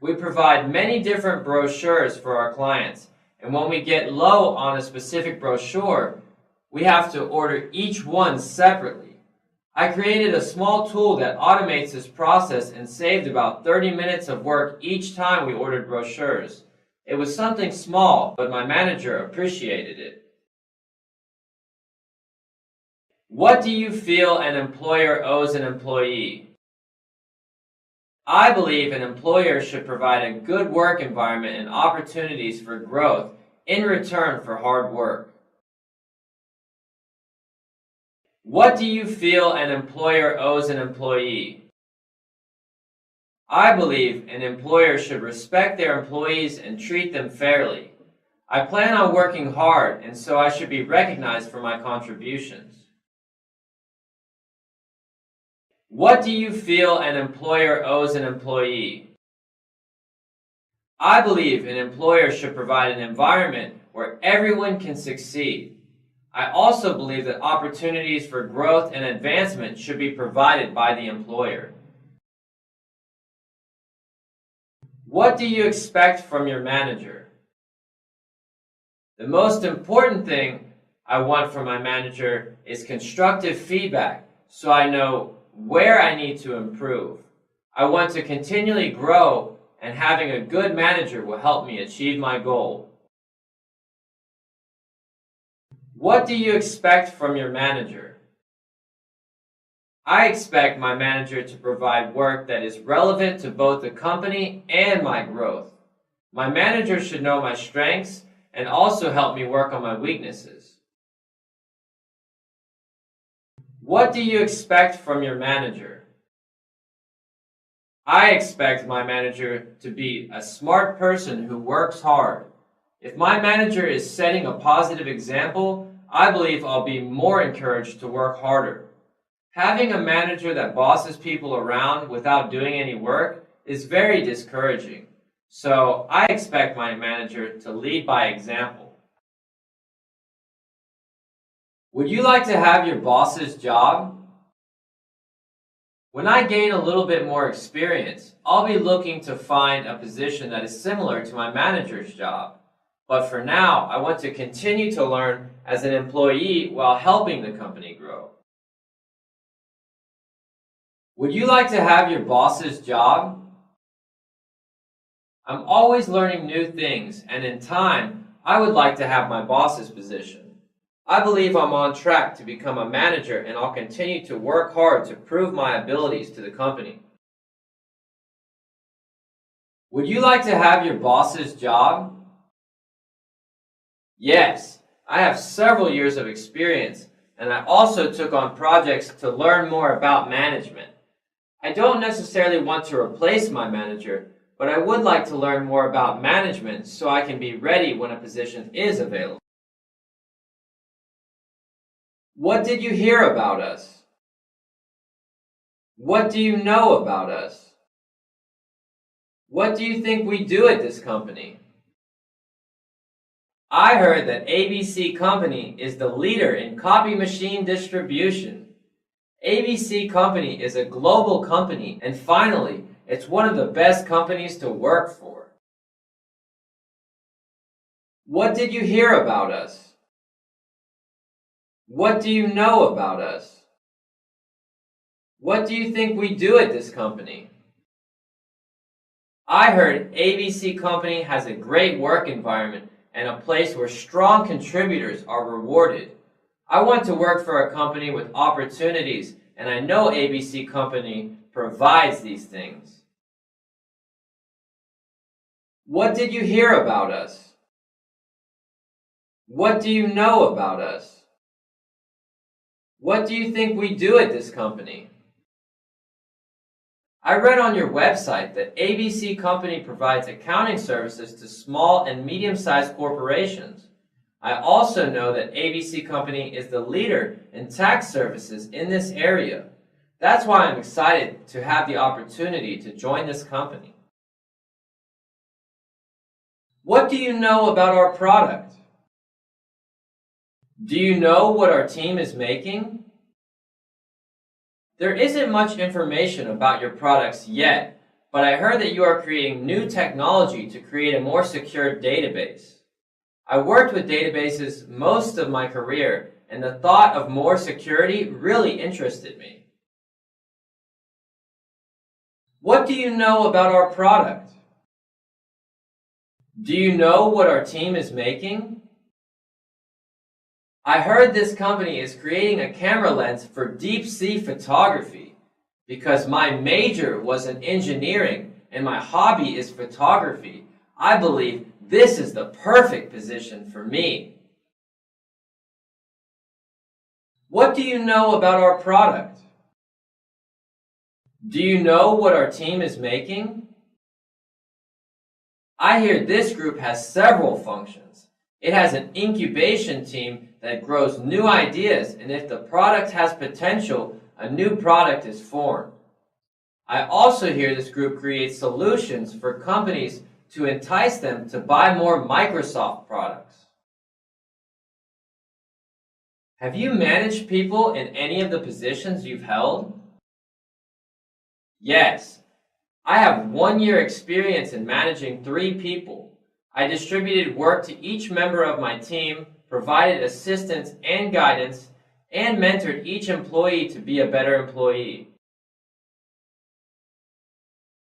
We provide many different brochures for our clients, and when we get low on a specific brochure, we have to order each one separately. I created a small tool that automates this process and saved about 30 minutes of work each time we ordered brochures. It was something small, but my manager appreciated it. What do you feel an employer owes an employee? I believe an employer should provide a good work environment and opportunities for growth in return for hard work. What do you feel an employer owes an employee? I believe an employer should respect their employees and treat them fairly. I plan on working hard, and so I should be recognized for my contributions. What do you feel an employer owes an employee? I believe an employer should provide an environment where everyone can succeed. I also believe that opportunities for growth and advancement should be provided by the employer. What do you expect from your manager? The most important thing I want from my manager is constructive feedback, so I know where I need to improve. I want to continually grow, and having a good manager will help me achieve my goal. What do you expect from your manager? I expect my manager to provide work that is relevant to both the company and my growth. My manager should know my strengths and also help me work on my weaknesses. What do you expect from your manager? I expect my manager to be a smart person who works hard. If my manager is setting a positive example, I believe I'll be more encouraged to work harder. Having a manager that bosses people around without doing any work is very discouraging. So I expect my manager to lead by example. Would you like to have your boss's job? When I gain a little bit more experience, I'll be looking to find a position that is similar to my manager's job. But for now, I want to continue to learn as an employee while helping the company grow. Would you like to have your boss's job? I'm always learning new things, and in time, I would like to have my boss's position. I believe I'm on track to become a manager, and I'll continue to work hard to prove my abilities to the company. Would you like to have your boss's job? Yes, I have several years of experience, and I also took on projects to learn more about management. I don't necessarily want to replace my manager, but I would like to learn more about management so I can be ready when a position is available. What did you hear about us? What do you know about us? What do you think we do at this company? I heard that ABC Company is the leader in copy machine distribution. ABC Company is a global company, and finally, it's one of the best companies to work for. What did you hear about us? What do you know about us? What do you think we do at this company? I heard ABC Company has a great work environment and a place where strong contributors are rewarded. I want to work for a company with opportunities, and I know ABC Company provides these things. What did you hear about us? What do you know about us? What do you think we do at this company? I read on your website that ABC Company provides accounting services to small and medium-sized corporations. I also know that ABC Company is the leader in tax services in this area. That's why I'm excited to have the opportunity to join this company. What do you know about our product? Do you know what our team is making? There isn't much information about your products yet, but I heard that you are creating new technology to create a more secure database. I worked with databases most of my career, and the thought of more security really interested me. What do you know about our product? Do you know what our team is making? I heard this company is creating a camera lens for deep sea photography. Because my major was in engineering and my hobby is photography, I believe this is the perfect position for me. What do you know about our product? Do you know what our team is making? I hear this group has several functions. It has an incubation team that grows new ideas, and if the product has potential, a new product is formed. I also hear this group creates solutions for companies to entice them to buy more Microsoft products. Have you managed people in any of the positions you've held? Yes. I have 1 year experience in managing 3 people. I distributed work to each member of my team, provided assistance and guidance, and mentored each employee to be a better employee.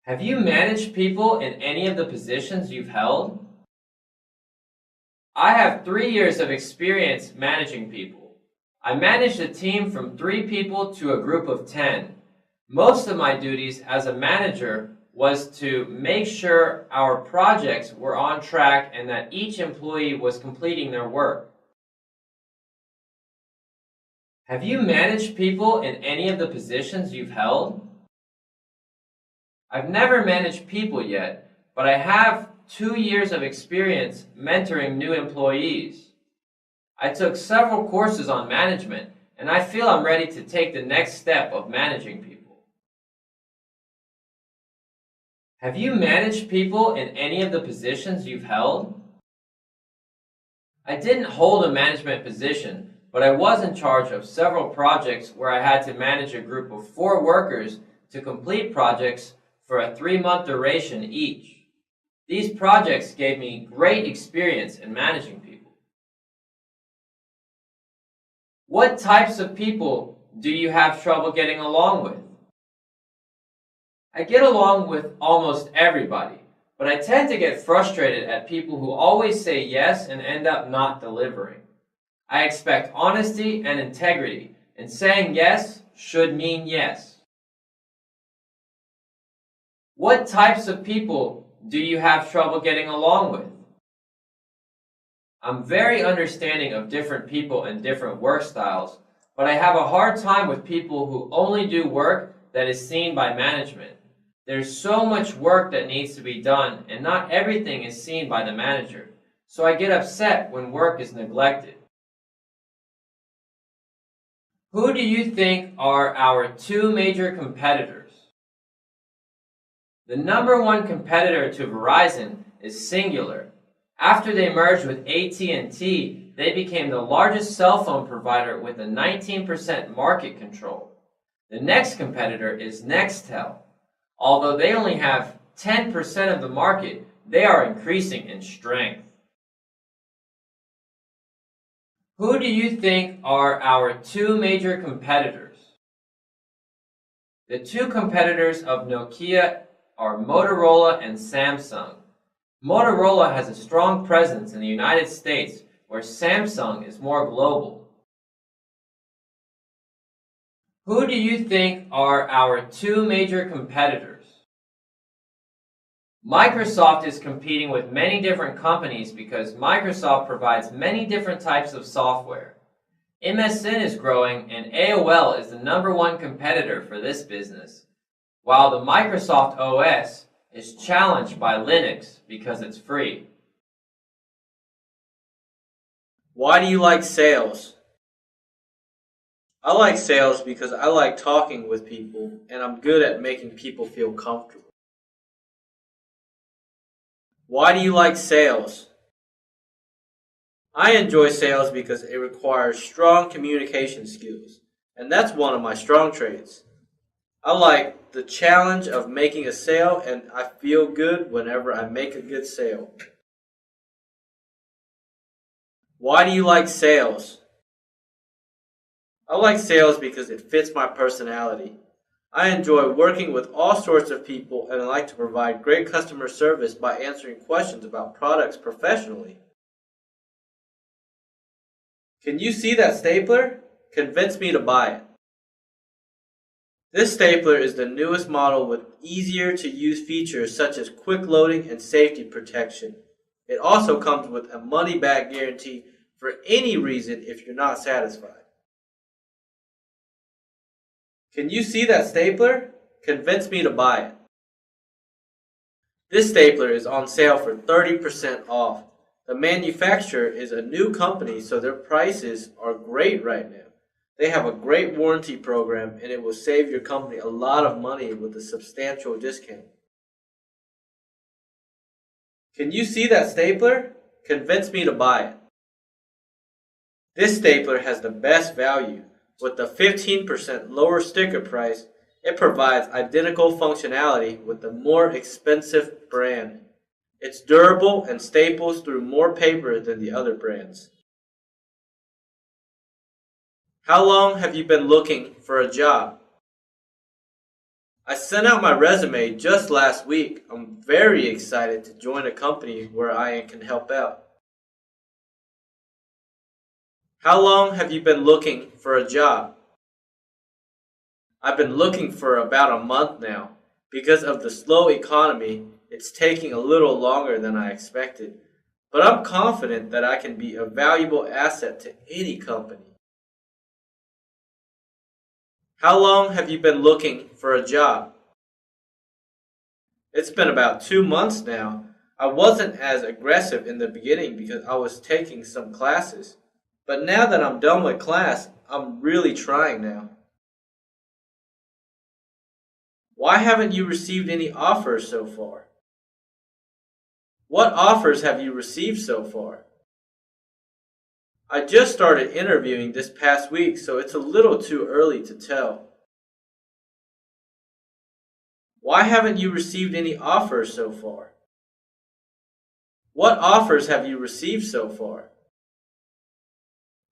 Have you managed people in any of the positions you've held? I have 3 years of experience managing people. I managed a team from 3 people to a group of 10. Most of my duties as a manager was to make sure our projects were on track and that each employee was completing their work. Have you managed people in any of the positions you've held? I've never managed people yet, but I have 2 years of experience mentoring new employees. I took several courses on management, and I feel I'm ready to take the next step of managing people. Have you managed people in any of the positions you've held? I didn't hold a management position, but I was in charge of several projects where I had to manage a group of 4 workers to complete projects for a 3-month duration each. These projects gave me great experience in managing people. What types of people do you have trouble getting along with? I get along with almost everybody, but I tend to get frustrated at people who always say yes and end up not delivering. I expect honesty and integrity, and saying yes should mean yes. What types of people do you have trouble getting along with? I'm very understanding of different people and different work styles, but I have a hard time with people who only do work that is seen by management. There's so much work that needs to be done, and not everything is seen by the manager, so I get upset when work is neglected. Who do you think are our two major competitors? The number one competitor to Verizon is Singular. After they merged with AT&T, they became the largest cell phone provider with a 19% market control. The next competitor is Nextel. Although they only have 10% of the market, they are increasing in strength. Who do you think are our two major competitors? The two competitors of Nokia are Motorola and Samsung. Motorola has a strong presence in the United States, where Samsung is more global. Who do you think are our two major competitors? Microsoft is competing with many different companies because Microsoft provides many different types of software. MSN is growing, and AOL is the number one competitor for this business, while the Microsoft OS is challenged by Linux because it's free. Why do you like sales? I like sales because I like talking with people, and I'm good at making people feel comfortable. Why do you like sales? I enjoy sales because it requires strong communication skills, and that's one of my strong traits. I like the challenge of making a sale, and I feel good whenever I make a good sale. Why do you like sales? I like sales because it fits my personality. I enjoy working with all sorts of people, and I like to provide great customer service by answering questions about products professionally. Can you see that stapler? Convince me to buy it. This stapler is the newest model with easier to use features such as quick loading and safety protection. It also comes with a money back guarantee for any reason if you're not satisfied. Can you see that stapler? Convince me to buy it. This stapler is on sale for 30% off. The manufacturer is a new company, so their prices are great right now. They have a great warranty program, and it will save your company a lot of money with a substantial discount. Can you see that stapler? Convince me to buy it. This stapler has the best value. With the 15% lower sticker price, it provides identical functionality with the more expensive brand. It's durable and staples through more paper than the other brands. How long have you been looking for a job? I sent out my resume just last week. I'm very excited to join a company where I can help out. How long have you been looking for a job? I've been looking for about a month now. Because of the slow economy, it's taking a little longer than I expected. But I'm confident that I can be a valuable asset to any company. How long have you been looking for a job? It's been about 2 months now. I wasn't as aggressive in the beginning because I was taking some classes. But now that I'm done with class, I'm really trying now. Why haven't you received any offers so far? What offers have you received so far? I just started interviewing this past week, so it's a little too early to tell. Why haven't you received any offers so far? What offers have you received so far?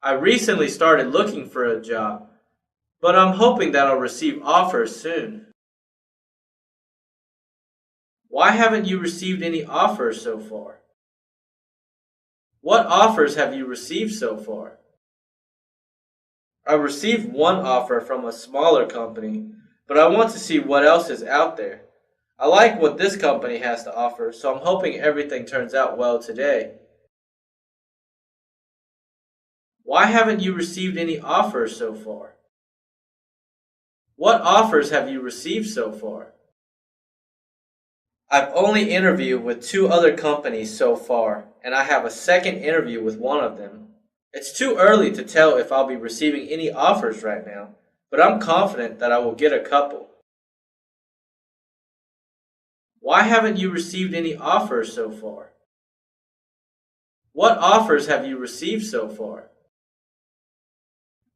I recently started looking for a job, but I'm hoping that I'll receive offers soon. Why haven't you received any offers so far? What offers have you received so far? I received one offer from a smaller company, but I want to see what else is out there. I like what this company has to offer, so I'm hoping everything turns out well today. Why haven't you received any offers so far? What offers have you received so far? I've only interviewed with 2 other companies so far, and I have a second interview with one of them. It's too early to tell if I'll be receiving any offers right now, but I'm confident that I will get a couple. Why haven't you received any offers so far? What offers have you received so far?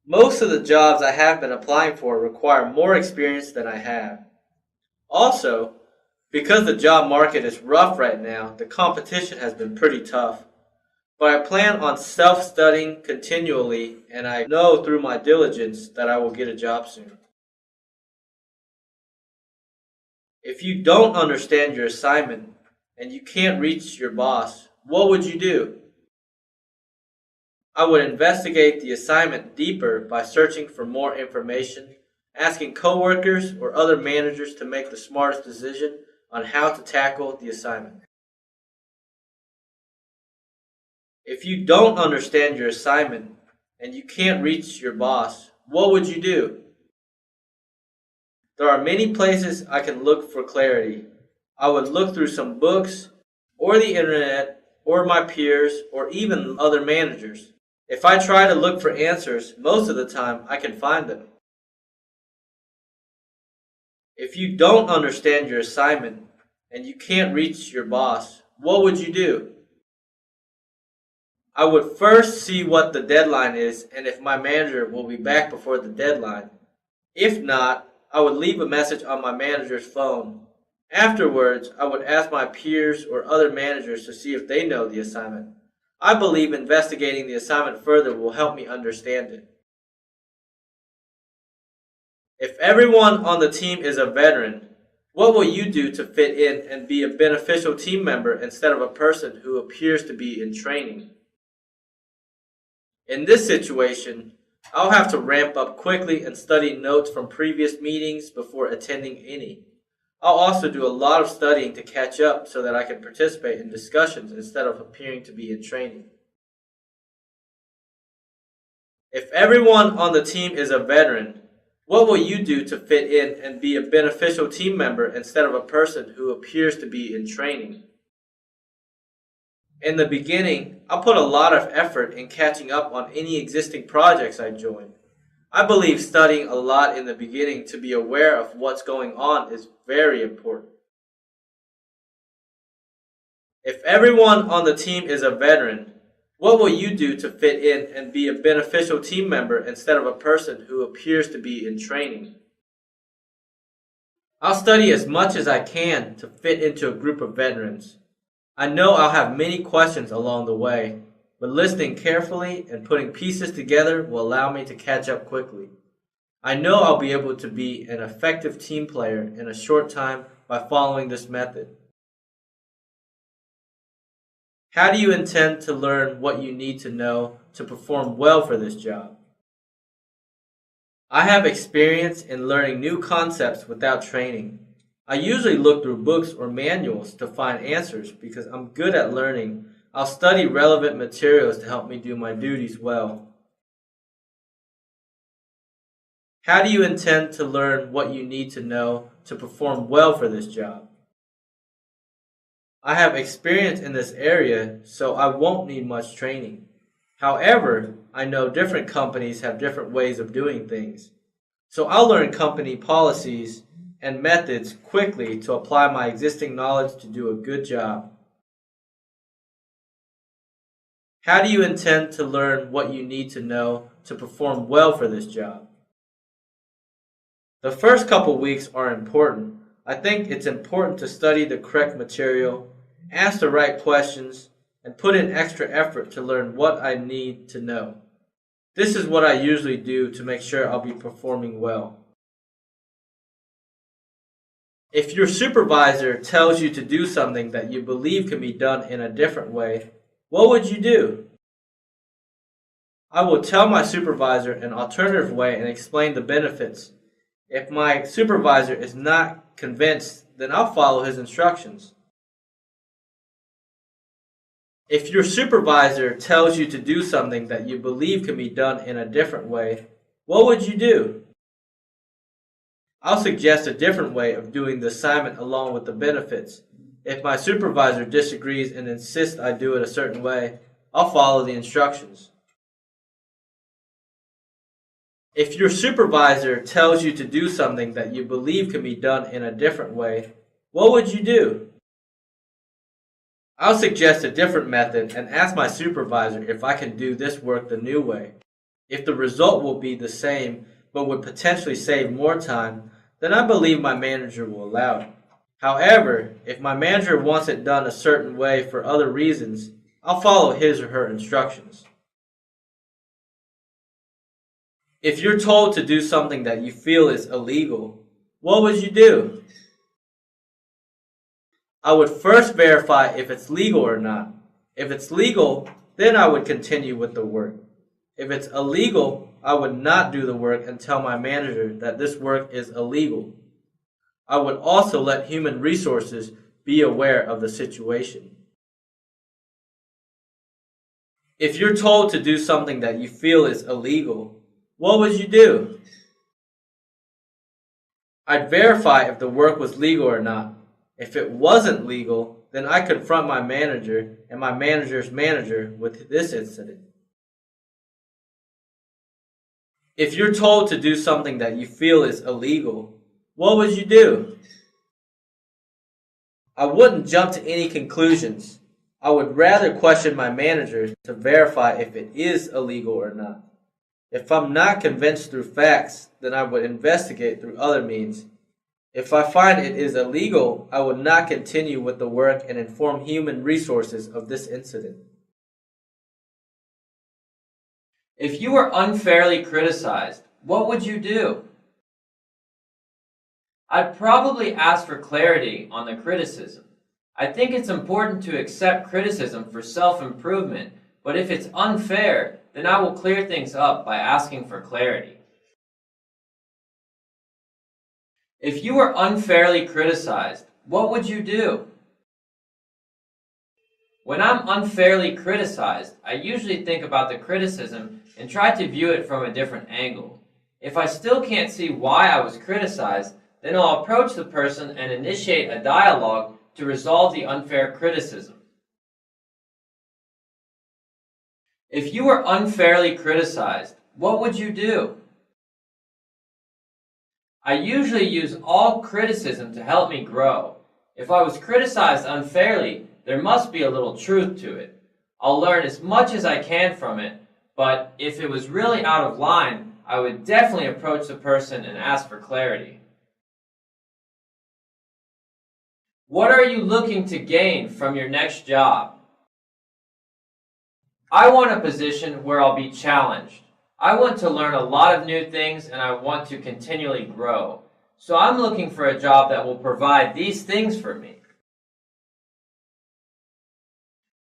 Most of the jobs I have been applying for require more experience than I have. Also, because the job market is rough right now, the competition has been pretty tough. But I plan on self-studying continually, and I know through my diligence that I will get a job soon. If you don't understand your assignment and you can't reach your boss, what would you do? I would investigate the assignment deeper by searching for more information, asking coworkers or other managers to make the smartest decision on how to tackle the assignment. If you don't understand your assignment and you can't reach your boss, what would you do? There are many places I can look for clarity. I would look through some books, or the internet, or my peers, or even other managers. If I try to look for answers, most of the time I can find them. If you don't understand your assignment and you can't reach your boss, what would you do? I would first see what the deadline is and if my manager will be back before the deadline. If not, I would leave a message on my manager's phone. Afterwards, I would ask my peers or other managers to see if they know the assignment. I believe investigating the assignment further will help me understand it. If everyone on the team is a veteran, what will you do to fit in and be a beneficial team member instead of a person who appears to be in training? In this situation, I'll have to ramp up quickly and study notes from previous meetings before attending any. I'll also do a lot of studying to catch up so that I can participate in discussions instead of appearing to be in training. If everyone on the team is a veteran, what will you do to fit in and be a beneficial team member instead of a person who appears to be in training? In the beginning, I'll put a lot of effort in catching up on any existing projects I join. I believe studying a lot in the beginning to be aware of what's going on is very important. If everyone on the team is a veteran, what will you do to fit in and be a beneficial team member instead of a person who appears to be in training? I'll study as much as I can to fit into a group of veterans. I know I'll have many questions along the way, but listening carefully and putting pieces together will allow me to catch up quickly. I know I'll be able to be an effective team player in a short time by following this method. How do you intend to learn what you need to know to perform well for this job? I have experience in learning new concepts without training. I usually look through books or manuals to find answers because I'm good at learning. I'll study relevant materials to help me do my duties well. How do you intend to learn what you need to know to perform well for this job? I have experience in this area, so I won't need much training. However, I know different companies have different ways of doing things. So I'll learn company policies and methods quickly to apply my existing knowledge to do a good job. How do you intend to learn what you need to know to perform well for this job? The first couple weeks are important. I think it's important to study the correct material, ask the right questions, and put in extra effort to learn what I need to know. This is what I usually do to make sure I'll be performing well. If your supervisor tells you to do something that you believe can be done in a different way, what would you do? I will tell my supervisor an alternative way and explain the benefits. If my supervisor is not convinced, then I'll follow his instructions. If your supervisor tells you to do something that you believe can be done in a different way, what would you do? I'll suggest a different way of doing the assignment along with the benefits. If my supervisor disagrees and insists I do it a certain way, I'll follow the instructions. If your supervisor tells you to do something that you believe can be done in a different way, what would you do? I'll suggest a different method and ask my supervisor if I can do this work the new way. If the result will be the same but would potentially save more time, then I believe my manager will allow it. However, if my manager wants it done a certain way for other reasons, I'll follow his or her instructions. If you're told to do something that you feel is illegal, what would you do? I would first verify if it's legal or not. If it's legal, then I would continue with the work. If it's illegal, I would not do the work and tell my manager that this work is illegal. I would also let human resources be aware of the situation. If you're told to do something that you feel is illegal, what would you do? I'd verify if the work was legal or not. If it wasn't legal, then I confront my manager and my manager's manager with this incident. If you're told to do something that you feel is illegal, what would you do? I wouldn't jump to any conclusions. I would rather question my manager to verify if it is illegal or not. If I'm not convinced through facts, then I would investigate through other means. If I find it is illegal, I would not continue with the work and inform human resources of this incident. If you were unfairly criticized, what would you do? I'd probably ask for clarity on the criticism. I think it's important to accept criticism for self-improvement, but if it's unfair, then I will clear things up by asking for clarity. If you were unfairly criticized, what would you do? When I'm unfairly criticized, I usually think about the criticism and try to view it from a different angle. If I still can't see why I was criticized, then I'll approach the person and initiate a dialogue to resolve the unfair criticism. If you were unfairly criticized, what would you do? I usually use all criticism to help me grow. If I was criticized unfairly, there must be a little truth to it. I'll learn as much as I can from it, but if it was really out of line, I would definitely approach the person and ask for clarity. What are you looking to gain from your next job? I want a position where I'll be challenged. I want to learn a lot of new things and I want to continually grow. So I'm looking for a job that will provide these things for me.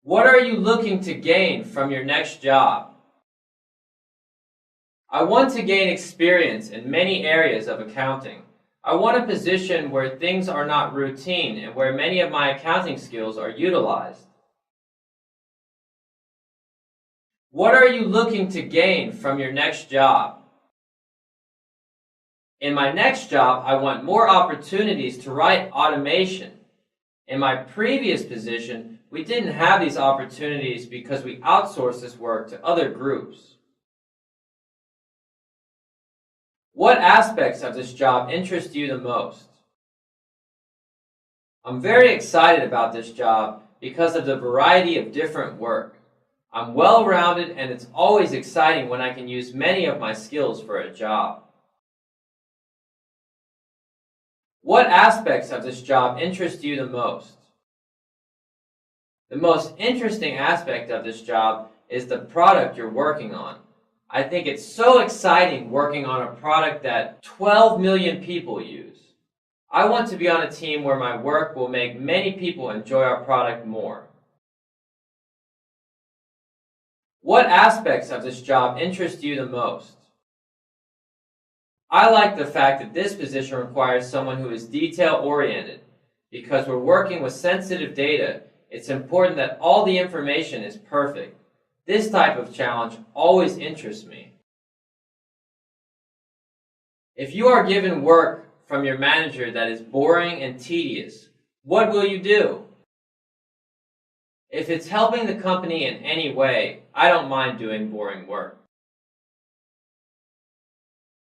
What are you looking to gain from your next job? I want to gain experience in many areas of accounting. I want a position where things are not routine and where many of my accounting skills are utilized. What are you looking to gain from your next job? In my next job, I want more opportunities to write automation. In my previous position, we didn't have these opportunities because we outsourced this work to other groups. What aspects of this job interest you the most? I'm very excited about this job because of the variety of different work. I'm well-rounded and it's always exciting when I can use many of my skills for a job. What aspects of this job interest you the most? The most interesting aspect of this job is the product you're working on. I think it's so exciting working on a product that 12 million people use. I want to be on a team where my work will make many people enjoy our product more. What aspects of this job interest you the most? I like the fact that this position requires someone who is detail-oriented. Because we're working with sensitive data, it's important that all the information is perfect. This type of challenge always interests me. If you are given work from your manager that is boring and tedious, what will you do? If it's helping the company in any way, I don't mind doing boring work.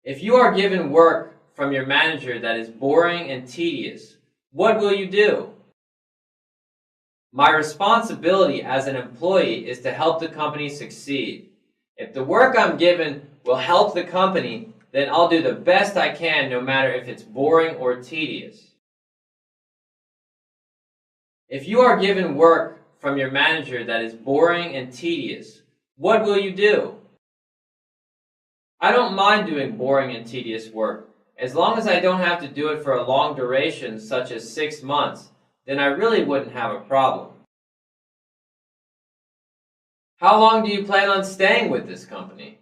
If you are given work from your manager that is boring and tedious, what will you do? My responsibility as an employee is to help the company succeed. If the work I'm given will help the company, then I'll do the best I can no matter if it's boring or tedious. If you are given work from your manager that is boring and tedious, what will you do? I don't mind doing boring and tedious work. As long as I don't have to do it for a long duration, such as 6 months, then I really wouldn't have a problem. How long do you plan on staying with this company?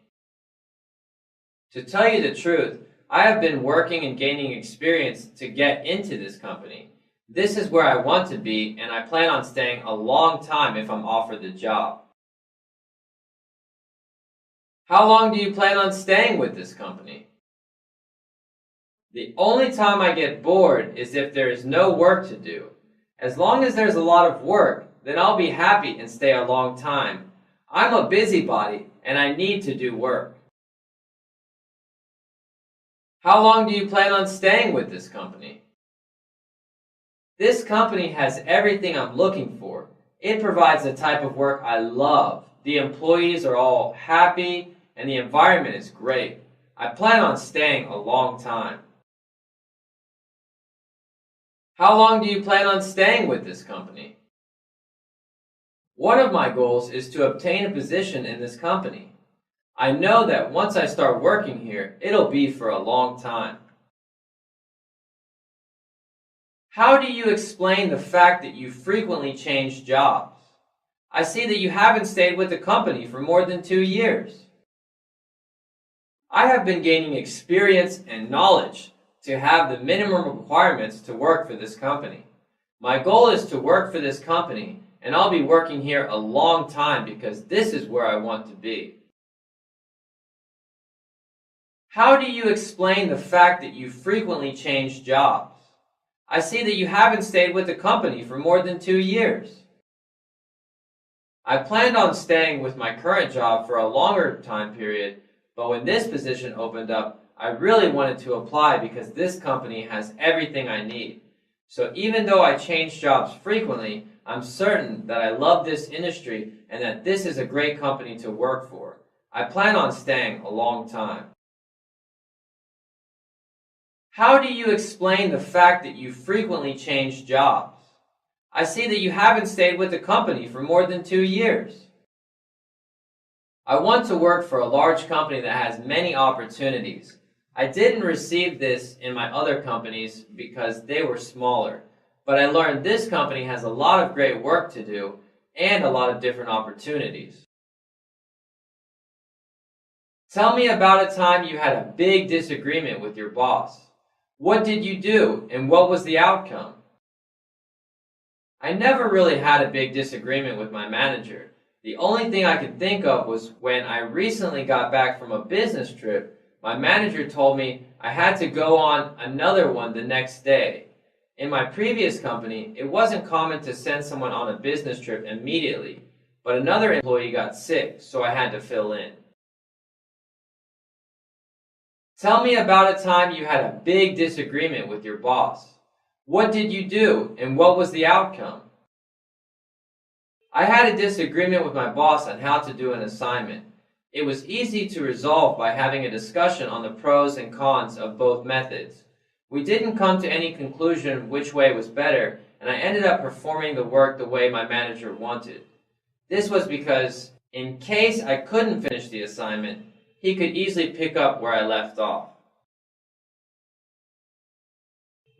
To tell you the truth, I have been working and gaining experience to get into this company. This is where I want to be, and I plan on staying a long time if I'm offered the job. How long do you plan on staying with this company? The only time I get bored is if there is no work to do. As long as there's a lot of work, then I'll be happy and stay a long time. I'm a busybody, and I need to do work. How long do you plan on staying with this company? This company has everything I'm looking for. It provides the type of work I love. The employees are all happy, and the environment is great. I plan on staying a long time. How long do you plan on staying with this company? One of my goals is to obtain a position in this company. I know that once I start working here, it'll be for a long time. How do you explain the fact that you frequently change jobs? I see that you haven't stayed with the company for more than 2 years. I have been gaining experience and knowledge to have the minimum requirements to work for this company. My goal is to work for this company, and I'll be working here a long time because this is where I want to be. How do you explain the fact that you frequently change jobs? I see that you haven't stayed with the company for more than 2 years. I planned on staying with my current job for a longer time period, but when this position opened up, I really wanted to apply because this company has everything I need. So even though I change jobs frequently, I'm certain that I love this industry and that this is a great company to work for. I plan on staying a long time. How do you explain the fact that you frequently change jobs? I see that you haven't stayed with the company for more than 2 years. I want to work for a large company that has many opportunities. I didn't receive this in my other companies because they were smaller, but I learned this company has a lot of great work to do and a lot of different opportunities. Tell me about a time you had a big disagreement with your boss. What did you do, and what was the outcome? I never really had a big disagreement with my manager. The only thing I could think of was when I recently got back from a business trip, my manager told me I had to go on another one the next day. In my previous company, it wasn't common to send someone on a business trip immediately, but another employee got sick, so I had to fill in. Tell me about a time you had a big disagreement with your boss. What did you do, and what was the outcome? I had a disagreement with my boss on how to do an assignment. It was easy to resolve by having a discussion on the pros and cons of both methods. We didn't come to any conclusion which way was better, and I ended up performing the work the way my manager wanted. This was because, in case I couldn't finish the assignment, he could easily pick up where I left off.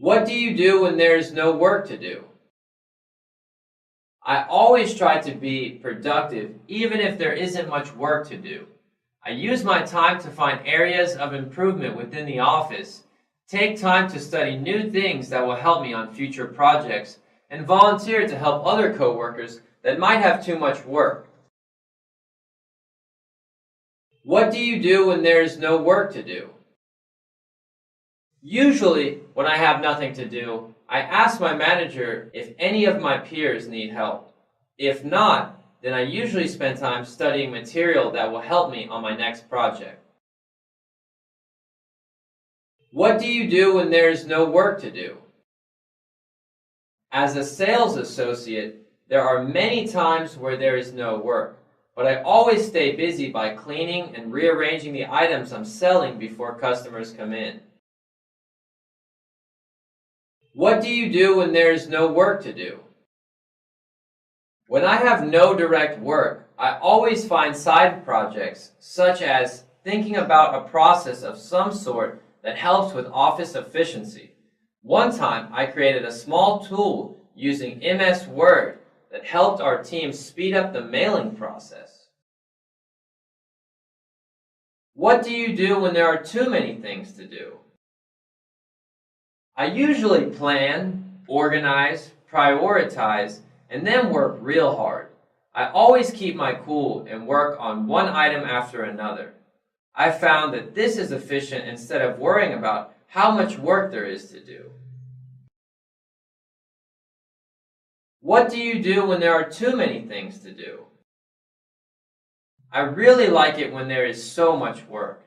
What do you do when there is no work to do? I always try to be productive even if there isn't much work to do. I use my time to find areas of improvement within the office, take time to study new things that will help me on future projects, and volunteer to help other coworkers that might have too much work. What do you do when there is no work to do? Usually, when I have nothing to do, I ask my manager if any of my peers need help. If not, then I usually spend time studying material that will help me on my next project. What do you do when there is no work to do? As a sales associate, there are many times where there is no work, but I always stay busy by cleaning and rearranging the items I'm selling before customers come in. What do you do when there is no work to do? When I have no direct work, I always find side projects, such as thinking about a process of some sort that helps with office efficiency. One time, I created a small tool using MS Word that helped our team speed up the mailing process. What do you do when there are too many things to do? I usually plan, organize, prioritize, and then work real hard. I always keep my cool and work on one item after another. I found that this is efficient instead of worrying about how much work there is to do. What do you do when there are too many things to do? I really like it when there is so much work.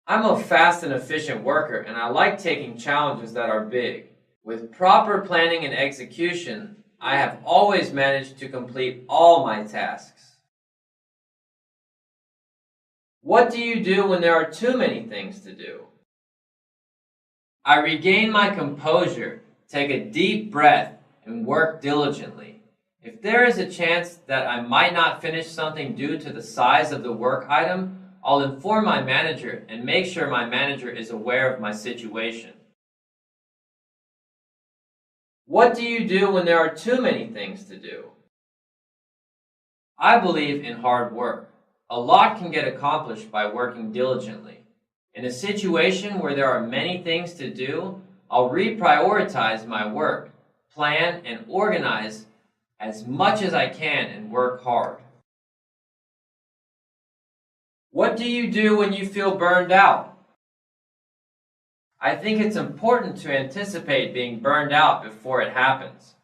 I'm a fast and efficient worker, and I like taking challenges that are big. With proper planning and execution, I have always managed to complete all my tasks. What do you do when there are too many things to do? I regain my composure, take a deep breath, and work diligently. If there is a chance that I might not finish something due to the size of the work item, I'll inform my manager and make sure my manager is aware of my situation. What do you do when there are too many things to do? I believe in hard work. A lot can get accomplished by working diligently. In a situation where there are many things to do, I'll reprioritize my work, plan and organize as much as I can and work hard. What do you do when you feel burned out? I think it's important to anticipate being burned out before it happens.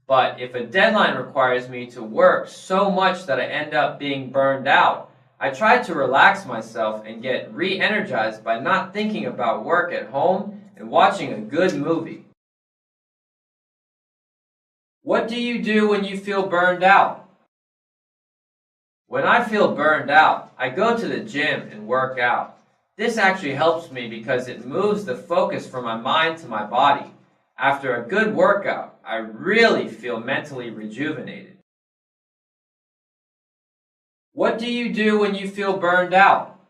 But if a deadline requires me to work so much that I end up being burned out, I try to relax myself and get re-energized by not thinking about work at home and watching a good movie. What do you do when you feel burned out? When I feel burned out, I go to the gym and work out. This actually helps me because it moves the focus from my mind to my body. After a good workout, I really feel mentally rejuvenated. What do you do when you feel burned out?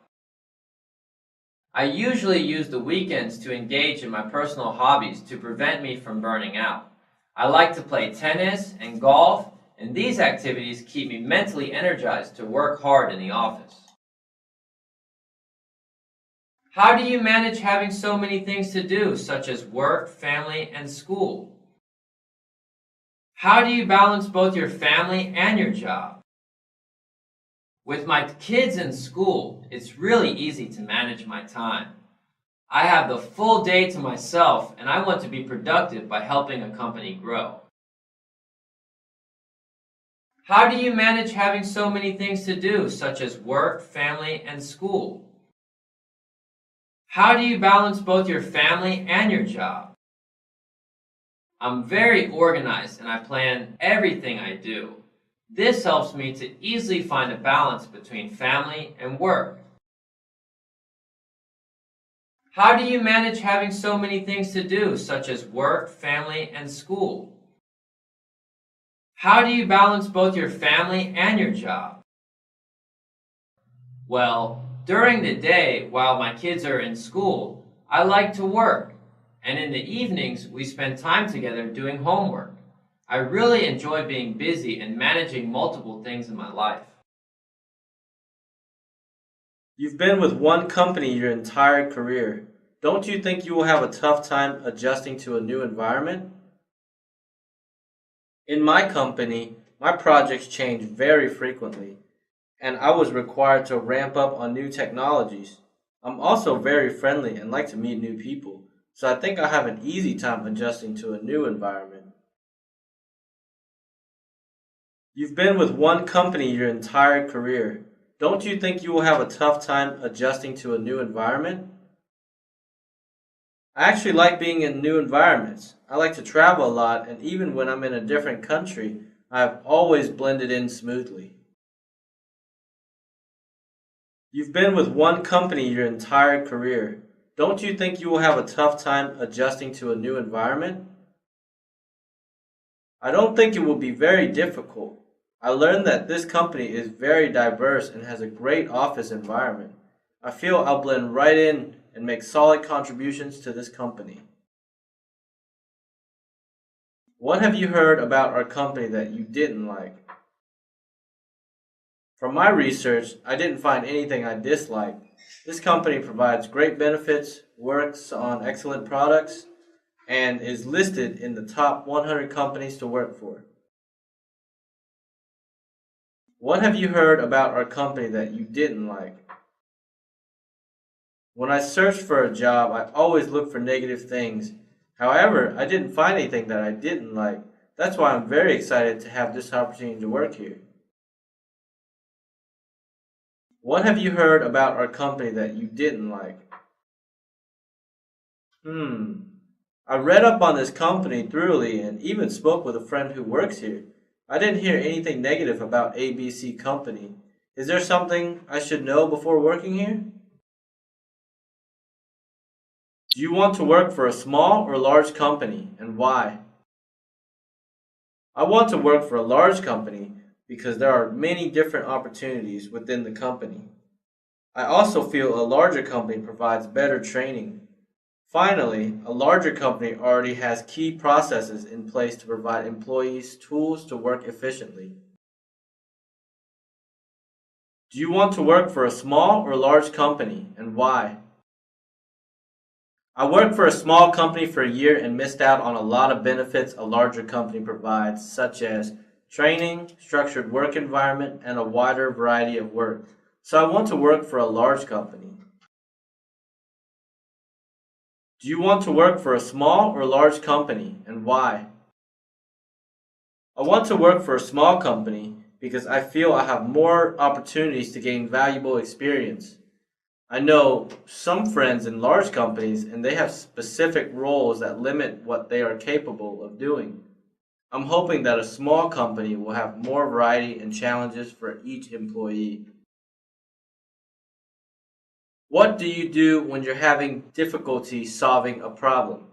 I usually use the weekends to engage in my personal hobbies to prevent me from burning out. I like to play tennis and golf, and these activities keep me mentally energized to work hard in the office. How do you manage having so many things to do, such as work, family, and school? How do you balance both your family and your job? With my kids in school, it's really easy to manage my time. I have the full day to myself, and I want to be productive by helping a company grow. How do you manage having so many things to do, such as work, family, and school? How do you balance both your family and your job? I'm very organized and I plan everything I do. This helps me to easily find a balance between family and work. How do you manage having so many things to do, such as work, family, and school? How do you balance both your family and your job? Well, during the day, while my kids are in school, I like to work. and in the evenings we spend time together doing homework. I really enjoy being busy and managing multiple things in my life. You've been with one company your entire career. Don't you think you will have a tough time adjusting to a new environment? In my company, my projects change very frequently, and I was required to ramp up on new technologies. I'm also very friendly and like to meet new people, so I think I have an easy time adjusting to a new environment. You've been with one company your entire career. Don't you think you will have a tough time adjusting to a new environment? I actually like being in new environments. I like to travel a lot, and even when I'm in a different country, I've always blended in smoothly. You've been with one company your entire career. Don't you think you will have a tough time adjusting to a new environment? I don't think it will be very difficult. I learned that this company is very diverse and has a great office environment. I feel I'll blend right in and make solid contributions to this company. What have you heard about our company that you didn't like? From my research, I didn't find anything I disliked. This company provides great benefits, works on excellent products, and is listed in the top 100 companies to work for. What have you heard about our company that you didn't like? When I searched for a job, I always look for negative things. However, I didn't find anything that I didn't like. That's why I'm very excited to have this opportunity to work here. What have you heard about our company that you didn't like? I read up on this company thoroughly and even spoke with a friend who works here. I didn't hear anything negative about ABC Company. Is there something I should know before working here? Do you want to work for a small or large company, and why? I want to work for a large company because there are many different opportunities within the company. I also feel a larger company provides better training. Finally, a larger company already has key processes in place to provide employees tools to work efficiently. Do you want to work for a small or large company, and why? I worked for a small company for a year and missed out on a lot of benefits a larger company provides, such as training, structured work environment, and a wider variety of work. So I want to work for a large company. Do you want to work for a small or large company, and why? I want to work for a small company because I feel I have more opportunities to gain valuable experience. I know some friends in large companies and they have specific roles that limit what they are capable of doing. I'm hoping that a small company will have more variety and challenges for each employee. What do you do when you're having difficulty solving a problem?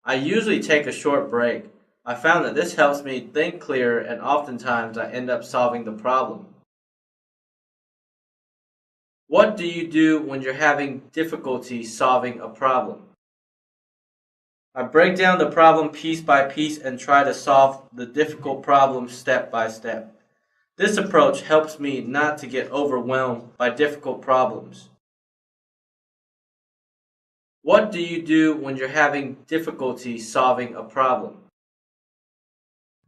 I usually take a short break. I found that this helps me think clearer and oftentimes I end up solving the problem. What do you do when you're having difficulty solving a problem? I break down the problem piece by piece and try to solve the difficult problem step by step. This approach helps me not to get overwhelmed by difficult problems. What do you do when you're having difficulty solving a problem?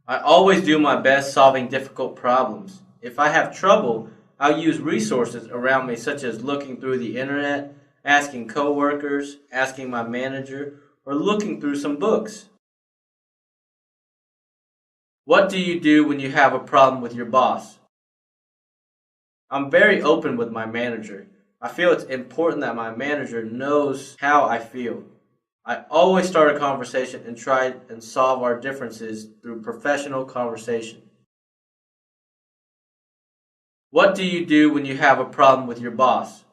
I always do my best solving difficult problems. If I have trouble, I'll use resources around me such as looking through the internet, asking coworkers, asking my manager, or looking through some books. What do you do when you have a problem with your boss? I'm very open with my manager. I feel it's important that my manager knows how I feel. I always start a conversation and try and solve our differences through professional conversation. What do you do when you have a problem with your boss?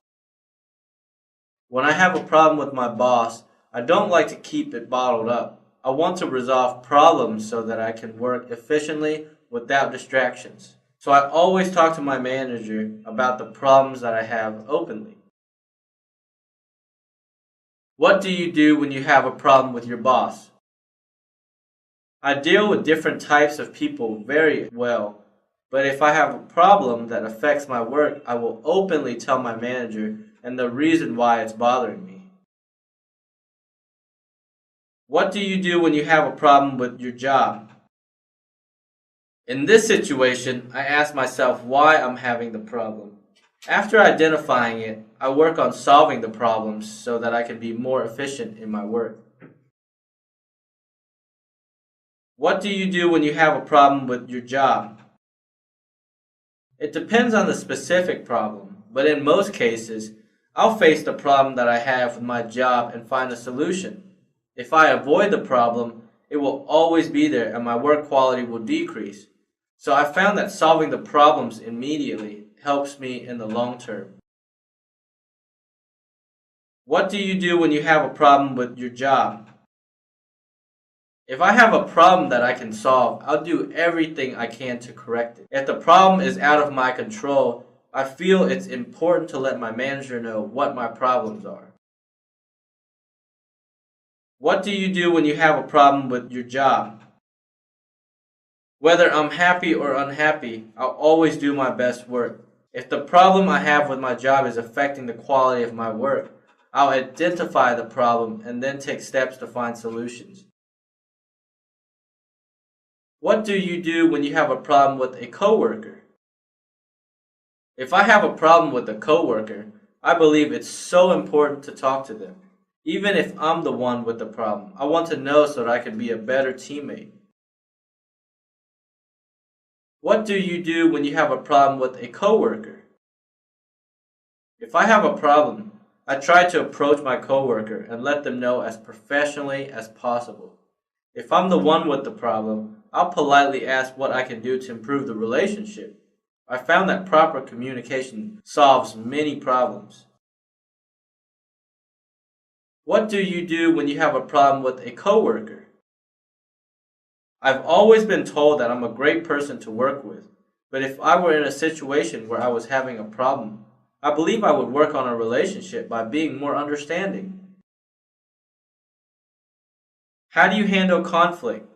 When I have a problem with my boss, I don't like to keep it bottled up. I want to resolve problems so that I can work efficiently without distractions. So I always talk to my manager about the problems that I have openly. What do you do when you have a problem with your boss? I deal with different types of people very well, but if I have a problem that affects my work, I will openly tell my manager and the reason why it's bothering me. What do you do when you have a problem with your job? In this situation, I ask myself why I'm having the problem. After identifying it, I work on solving the problems so that I can be more efficient in my work. What do you do when you have a problem with your job? It depends on the specific problem, but in most cases, I'll face the problem that I have with my job and find a solution. If I avoid the problem, it will always be there and my work quality will decrease. So I found that solving the problems immediately helps me in the long term. What do you do when you have a problem with your job? If I have a problem that I can solve, I'll do everything I can to correct it. If the problem is out of my control, I feel it's important to let my manager know what my problems are. What do you do when you have a problem with your job? Whether I'm happy or unhappy, I'll always do my best work. If the problem I have with my job is affecting the quality of my work, I'll identify the problem and then take steps to find solutions. What do you do when you have a problem with a coworker? If I have a problem with a coworker, I believe it's so important to talk to them. Even if I'm the one with the problem, I want to know so that I can be a better teammate. What do you do when you have a problem with a coworker? If I have a problem, I try to approach my coworker and let them know as professionally as possible. If I'm the one with the problem, I'll politely ask what I can do to improve the relationship. I found that proper communication solves many problems. What do you do when you have a problem with a coworker? I've always been told that I'm a great person to work with, but if I were in a situation where I was having a problem, I believe I would work on a relationship by being more understanding. How do you handle conflict?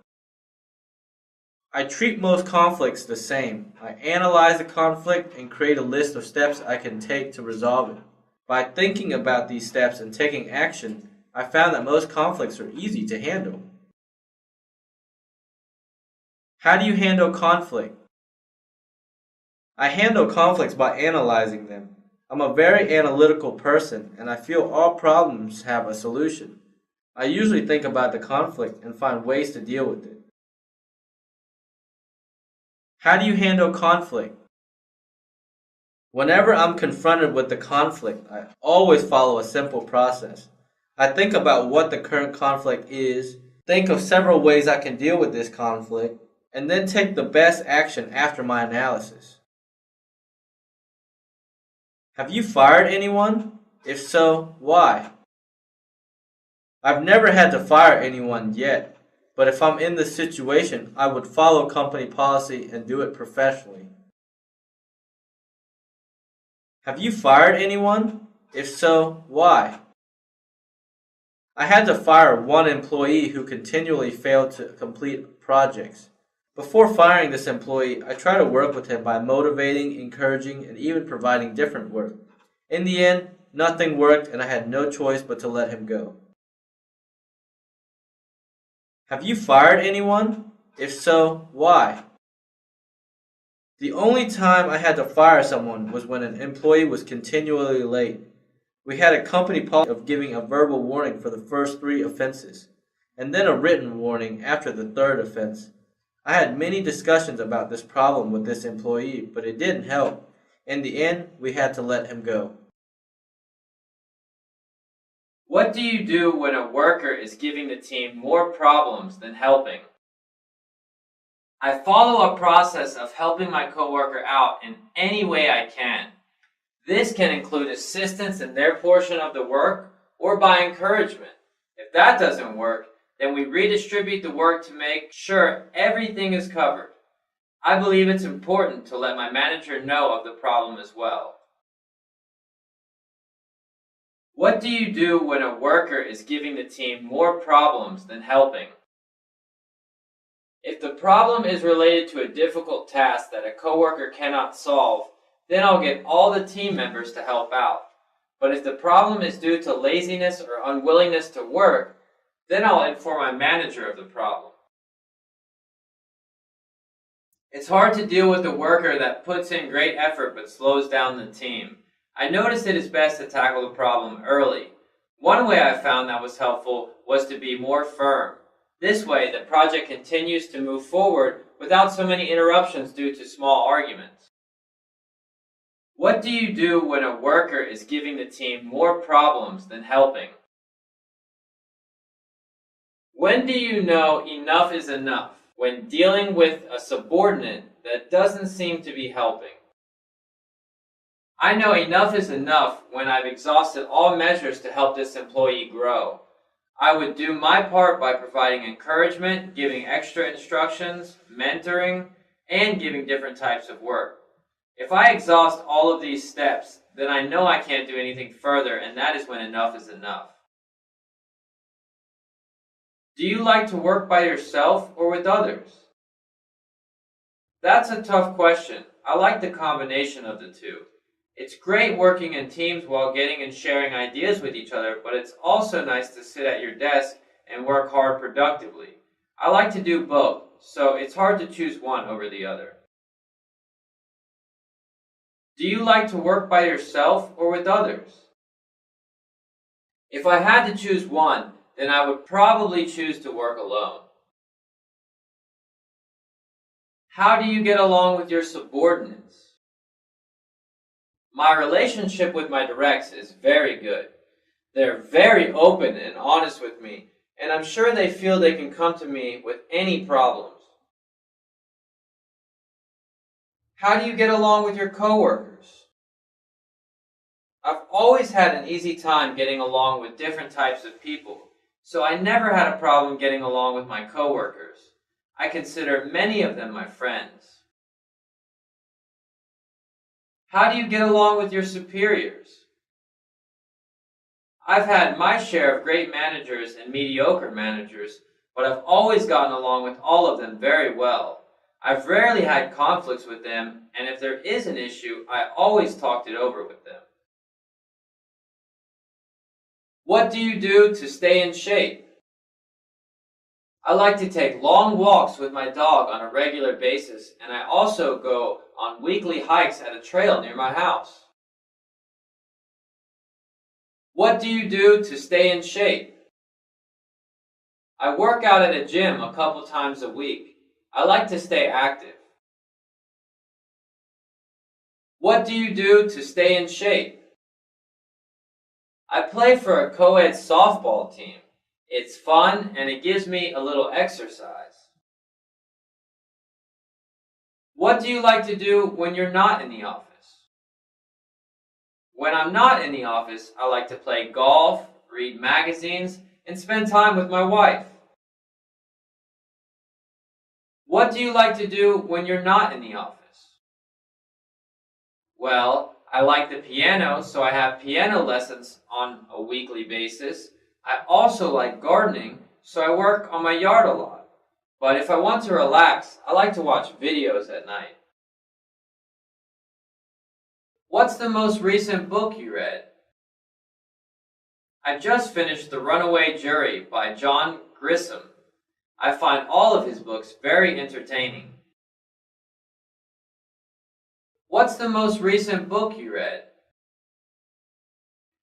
I treat most conflicts the same. I analyze the conflict and create a list of steps I can take to resolve it. By thinking about these steps and taking action, I found that most conflicts are easy to handle. How do you handle conflict? I handle conflicts by analyzing them. I'm a very analytical person and I feel all problems have a solution. I usually think about the conflict and find ways to deal with it. How do you handle conflict? Whenever I'm confronted with the conflict, I always follow a simple process. I think about what the current conflict is, think of several ways I can deal with this conflict, and then take the best action after my analysis. Have you fired anyone? If so, why? I've never had to fire anyone yet, but if I'm in this situation, I would follow company policy and do it professionally. Have you fired anyone? If so, why? I had to fire one employee who continually failed to complete projects. Before firing this employee, I tried to work with him by motivating, encouraging, and even providing different work. In the end, nothing worked and I had no choice but to let him go. Have you fired anyone? If so, why? The only time I had to fire someone was when an employee was continually late. We had a company policy of giving a verbal warning for the first 3 offenses, and then a written warning after the 3rd offense. I had many discussions about this problem with this employee, but it didn't help. In the end, we had to let him go. What do you do when a worker is giving the team more problems than helping? I follow a process of helping my coworker out in any way I can. This can include assistance in their portion of the work or by encouragement. If that doesn't work, then we redistribute the work to make sure everything is covered. I believe it's important to let my manager know of the problem as well. What do you do when a worker is giving the team more problems than helping? If the problem is related to a difficult task that a coworker cannot solve, then I'll get all the team members to help out. But if the problem is due to laziness or unwillingness to work, then I'll inform my manager of the problem. It's hard to deal with a worker that puts in great effort but slows down the team. I noticed it is best to tackle the problem early. One way I found that was helpful was to be more firm. This way, the project continues to move forward without so many interruptions due to small arguments. What do you do when a worker is giving the team more problems than helping? When do you know enough is enough when dealing with a subordinate that doesn't seem to be helping? I know enough is enough when I've exhausted all measures to help this employee grow. I would do my part by providing encouragement, giving extra instructions, mentoring, and giving different types of work. If I exhaust all of these steps, then I know I can't do anything further, and that is when enough is enough. Do you like to work by yourself or with others? That's a tough question. I like the combination of the two. It's great working in teams while getting and sharing ideas with each other, but it's also nice to sit at your desk and work hard productively. I like to do both, so it's hard to choose one over the other. Do you like to work by yourself or with others? If I had to choose one, then I would probably choose to work alone. How do you get along with your subordinates? My relationship with my directs is very good. They're very open and honest with me, and I'm sure they feel they can come to me with any problems. How do you get along with your coworkers? I've always had an easy time getting along with different types of people, so I never had a problem getting along with my coworkers. I consider many of them my friends. How do you get along with your superiors? I've had my share of great managers and mediocre managers, but I've always gotten along with all of them very well. I've rarely had conflicts with them, and if there is an issue, I always talked it over with them. What do you do to stay in shape? I like to take long walks with my dog on a regular basis, and I also go on weekly hikes at a trail near my house. What do you do to stay in shape? I work out at a gym a couple times a week. I like to stay active. What do you do to stay in shape? I play for a co-ed softball team. It's fun and it gives me a little exercise. What do you like to do when you're not in the office? When I'm not in the office, I like to play golf, read magazines, and spend time with my wife. What do you like to do when you're not in the office? Well, I like the piano, so I have piano lessons on a weekly basis. I also like gardening, so I work on my yard a lot. But if I want to relax, I like to watch videos at night. What's the most recent book you read? I just finished The Runaway Jury by John Grisham. I find all of his books very entertaining. What's the most recent book you read?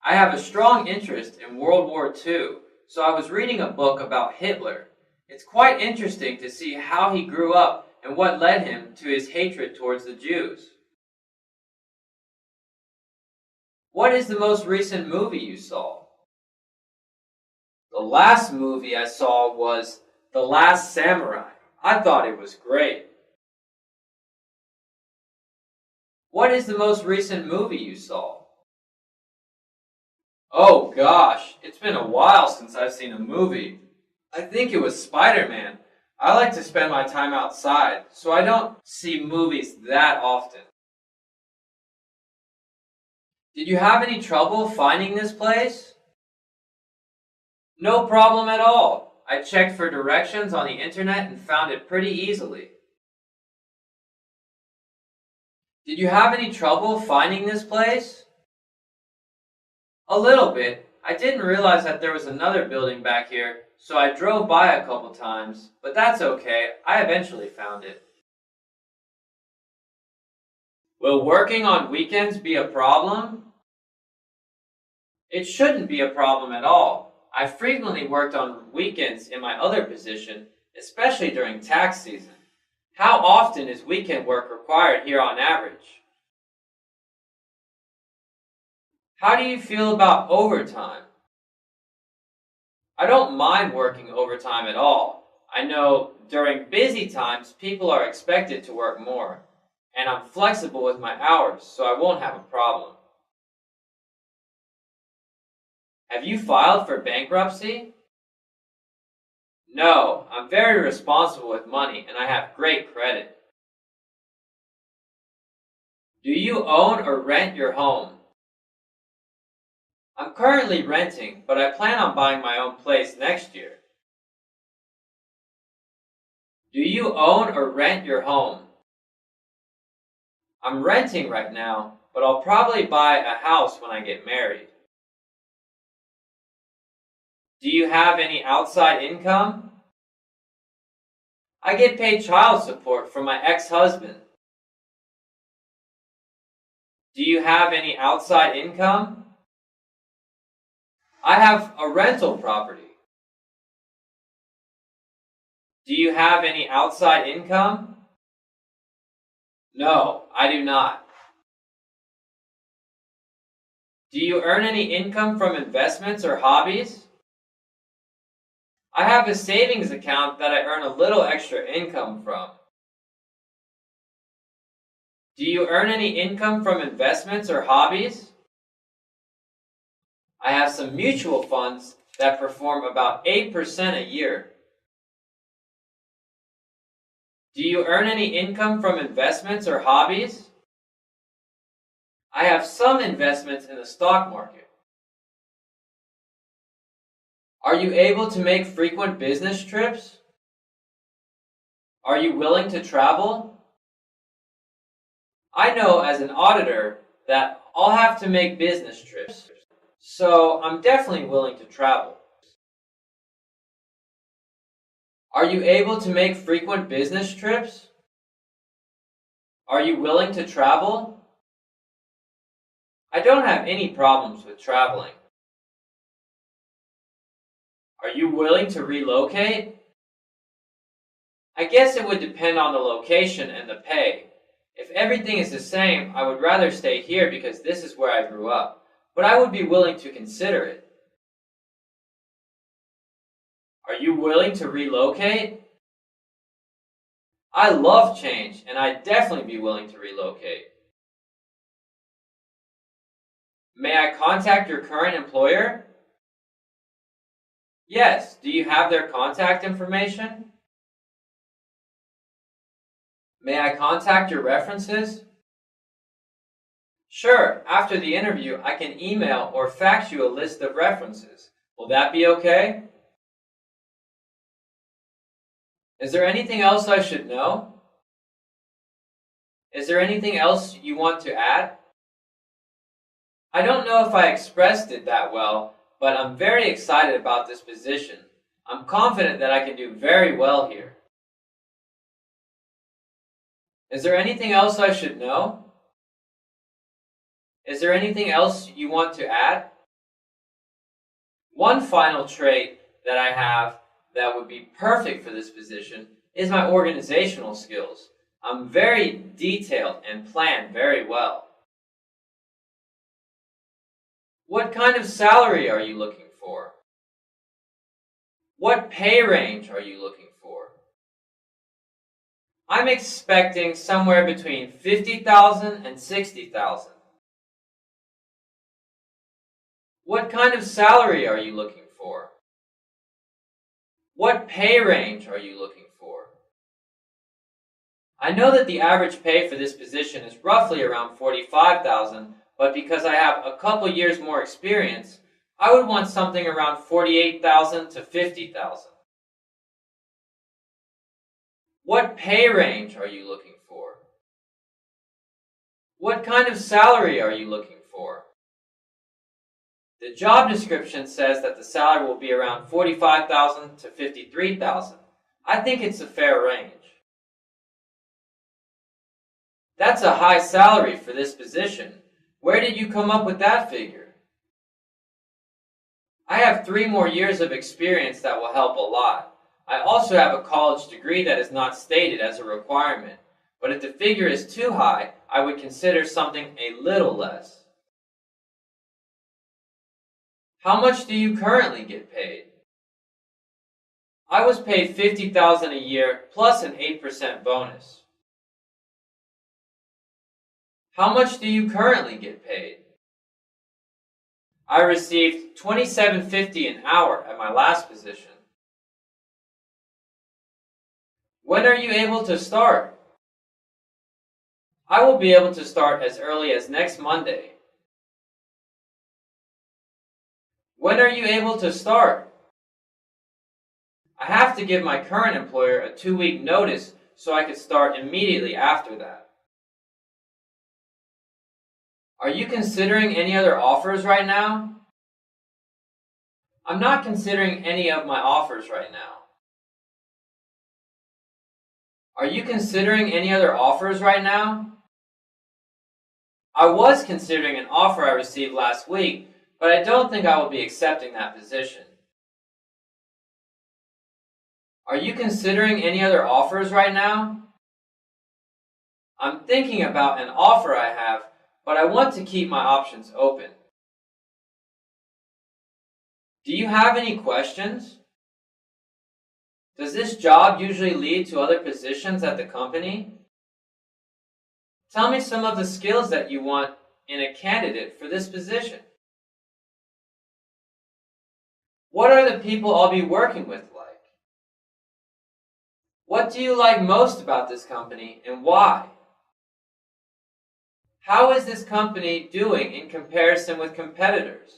I have a strong interest in World War II, so I was reading a book about Hitler. It's quite interesting to see how he grew up and what led him to his hatred towards the Jews. What is the most recent movie you saw? The last movie I saw was The Last Samurai. I thought it was great. What is the most recent movie you saw? Oh gosh, it's been a while since I've seen a movie. I think it was Spider-Man. I like to spend my time outside, so I don't see movies that often. Did you have any trouble finding this place? No problem at all. I checked for directions on the internet and found it pretty easily. Did you have any trouble finding this place? A little bit. I didn't realize that there was another building back here, so I drove by a couple times, but that's okay. I eventually found it. Will working on weekends be a problem? It shouldn't be a problem at all. I frequently worked on weekends in my other position, especially during tax season. How often is weekend work required here on average? How do you feel about overtime? I don't mind working overtime at all. I know during busy times people are expected to work more, and I'm flexible with my hours, so I won't have a problem. Have you filed for bankruptcy? No, I'm very responsible with money and I have great credit. Do you own or rent your home? I'm currently renting, but I plan on buying my own place next year. Do you own or rent your home? I'm renting right now, but I'll probably buy a house when I get married. Do you have any outside income? I get paid child support from my ex-husband. Do you have any outside income? I have a rental property. Do you have any outside income? No, I do not. Do you earn any income from investments or hobbies? I have a savings account that I earn a little extra income from. Do you earn any income from investments or hobbies? I have some mutual funds that perform about 8% a year. Do you earn any income from investments or hobbies? I have some investments in the stock market. Are you able to make frequent business trips? Are you willing to travel? I know as an auditor that I'll have to make business trips, so I'm definitely willing to travel. Are you able to make frequent business trips? Are you willing to travel? I don't have any problems with traveling. Are you willing to relocate? I guess it would depend on the location and the pay. If everything is the same, I would rather stay here because this is where I grew up, but I would be willing to consider it. Are you willing to relocate? I love change, and I'd definitely be willing to relocate. May I contact your current employer? Yes. Do you have their contact information? May I contact your references? Sure. After the interview, I can email or fax you a list of references. Will that be okay? Is there anything else I should know? Is there anything else you want to add? I don't know if I expressed it that well, but I'm very excited about this position. I'm confident that I can do very well here. Is there anything else I should know? Is there anything else you want to add? One final trait that I have that would be perfect for this position is my organizational skills. I'm very detailed and plan very well. What kind of salary are you looking for? What pay range are you looking for? I'm expecting somewhere between $50,000 and $60,000. What kind of salary are you looking for? What pay range are you looking for? I know that the average pay for this position is roughly around $45,000, but because I have a couple years more experience, I would want something around $48,000 to $50,000. What pay range are you looking for? What kind of salary are you looking for? The job description says that the salary will be around $45,000 to $53,000. I think it's a fair range. That's a high salary for this position. Where did you come up with that figure? I have 3 more years of experience that will help a lot. I also have a college degree that is not stated as a requirement, but if the figure is too high, I would consider something a little less. How much do you currently get paid? I was paid $50,000 a year plus an 8% bonus. How much do you currently get paid? I received $27.50 an hour at my last position. When are you able to start? I will be able to start as early as next Monday. When are you able to start? I have to give my current employer a 2-week notice so I could start immediately after that. Are you considering any other offers right now? I'm not considering any of my offers right now. Are you considering any other offers right now? I was considering an offer I received last week, but I don't think I will be accepting that position. Are you considering any other offers right now? I'm thinking about an offer I have, but I want to keep my options open. Do you have any questions? Does this job usually lead to other positions at the company? Tell me some of the skills that you want in a candidate for this position. What are the people I'll be working with like? What do you like most about this company and why? How is this company doing in comparison with competitors?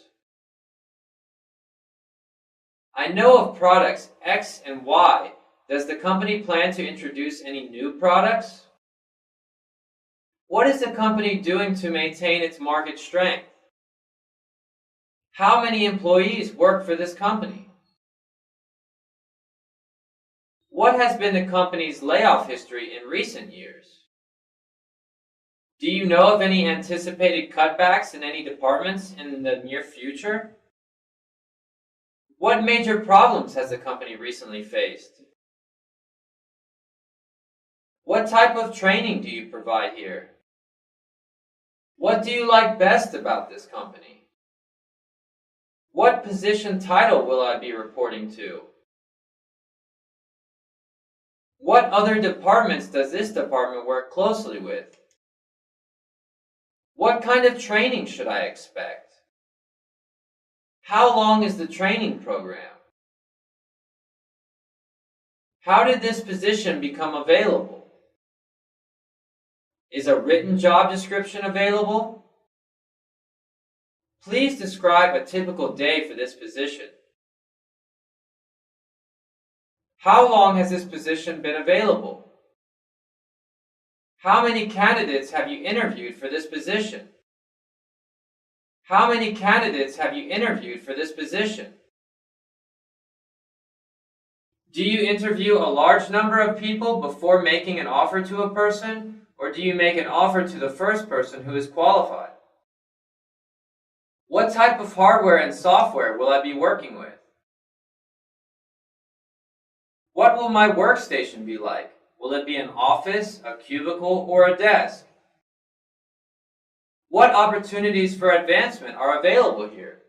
I know of products X and Y. Does the company plan to introduce any new products? What is the company doing to maintain its market strength? How many employees work for this company? What has been the company's layoff history in recent years? Do you know of any anticipated cutbacks in any departments in the near future? What major problems has the company recently faced? What type of training do you provide here? What do you like best about this company? What position title will I be reporting to? What other departments does this department work closely with? What kind of training should I expect? How long is the training program? How did this position become available? Is a written job description available? Please describe a typical day for this position. How long has this position been available? How many candidates have you interviewed for this position? How many candidates have you interviewed for this position? Do you interview a large number of people before making an offer to a person, or do you make an offer to the first person who is qualified? What type of hardware and software will I be working with? What will my workstation be like? Will it be an office, a cubicle, or a desk? What opportunities for advancement are available here?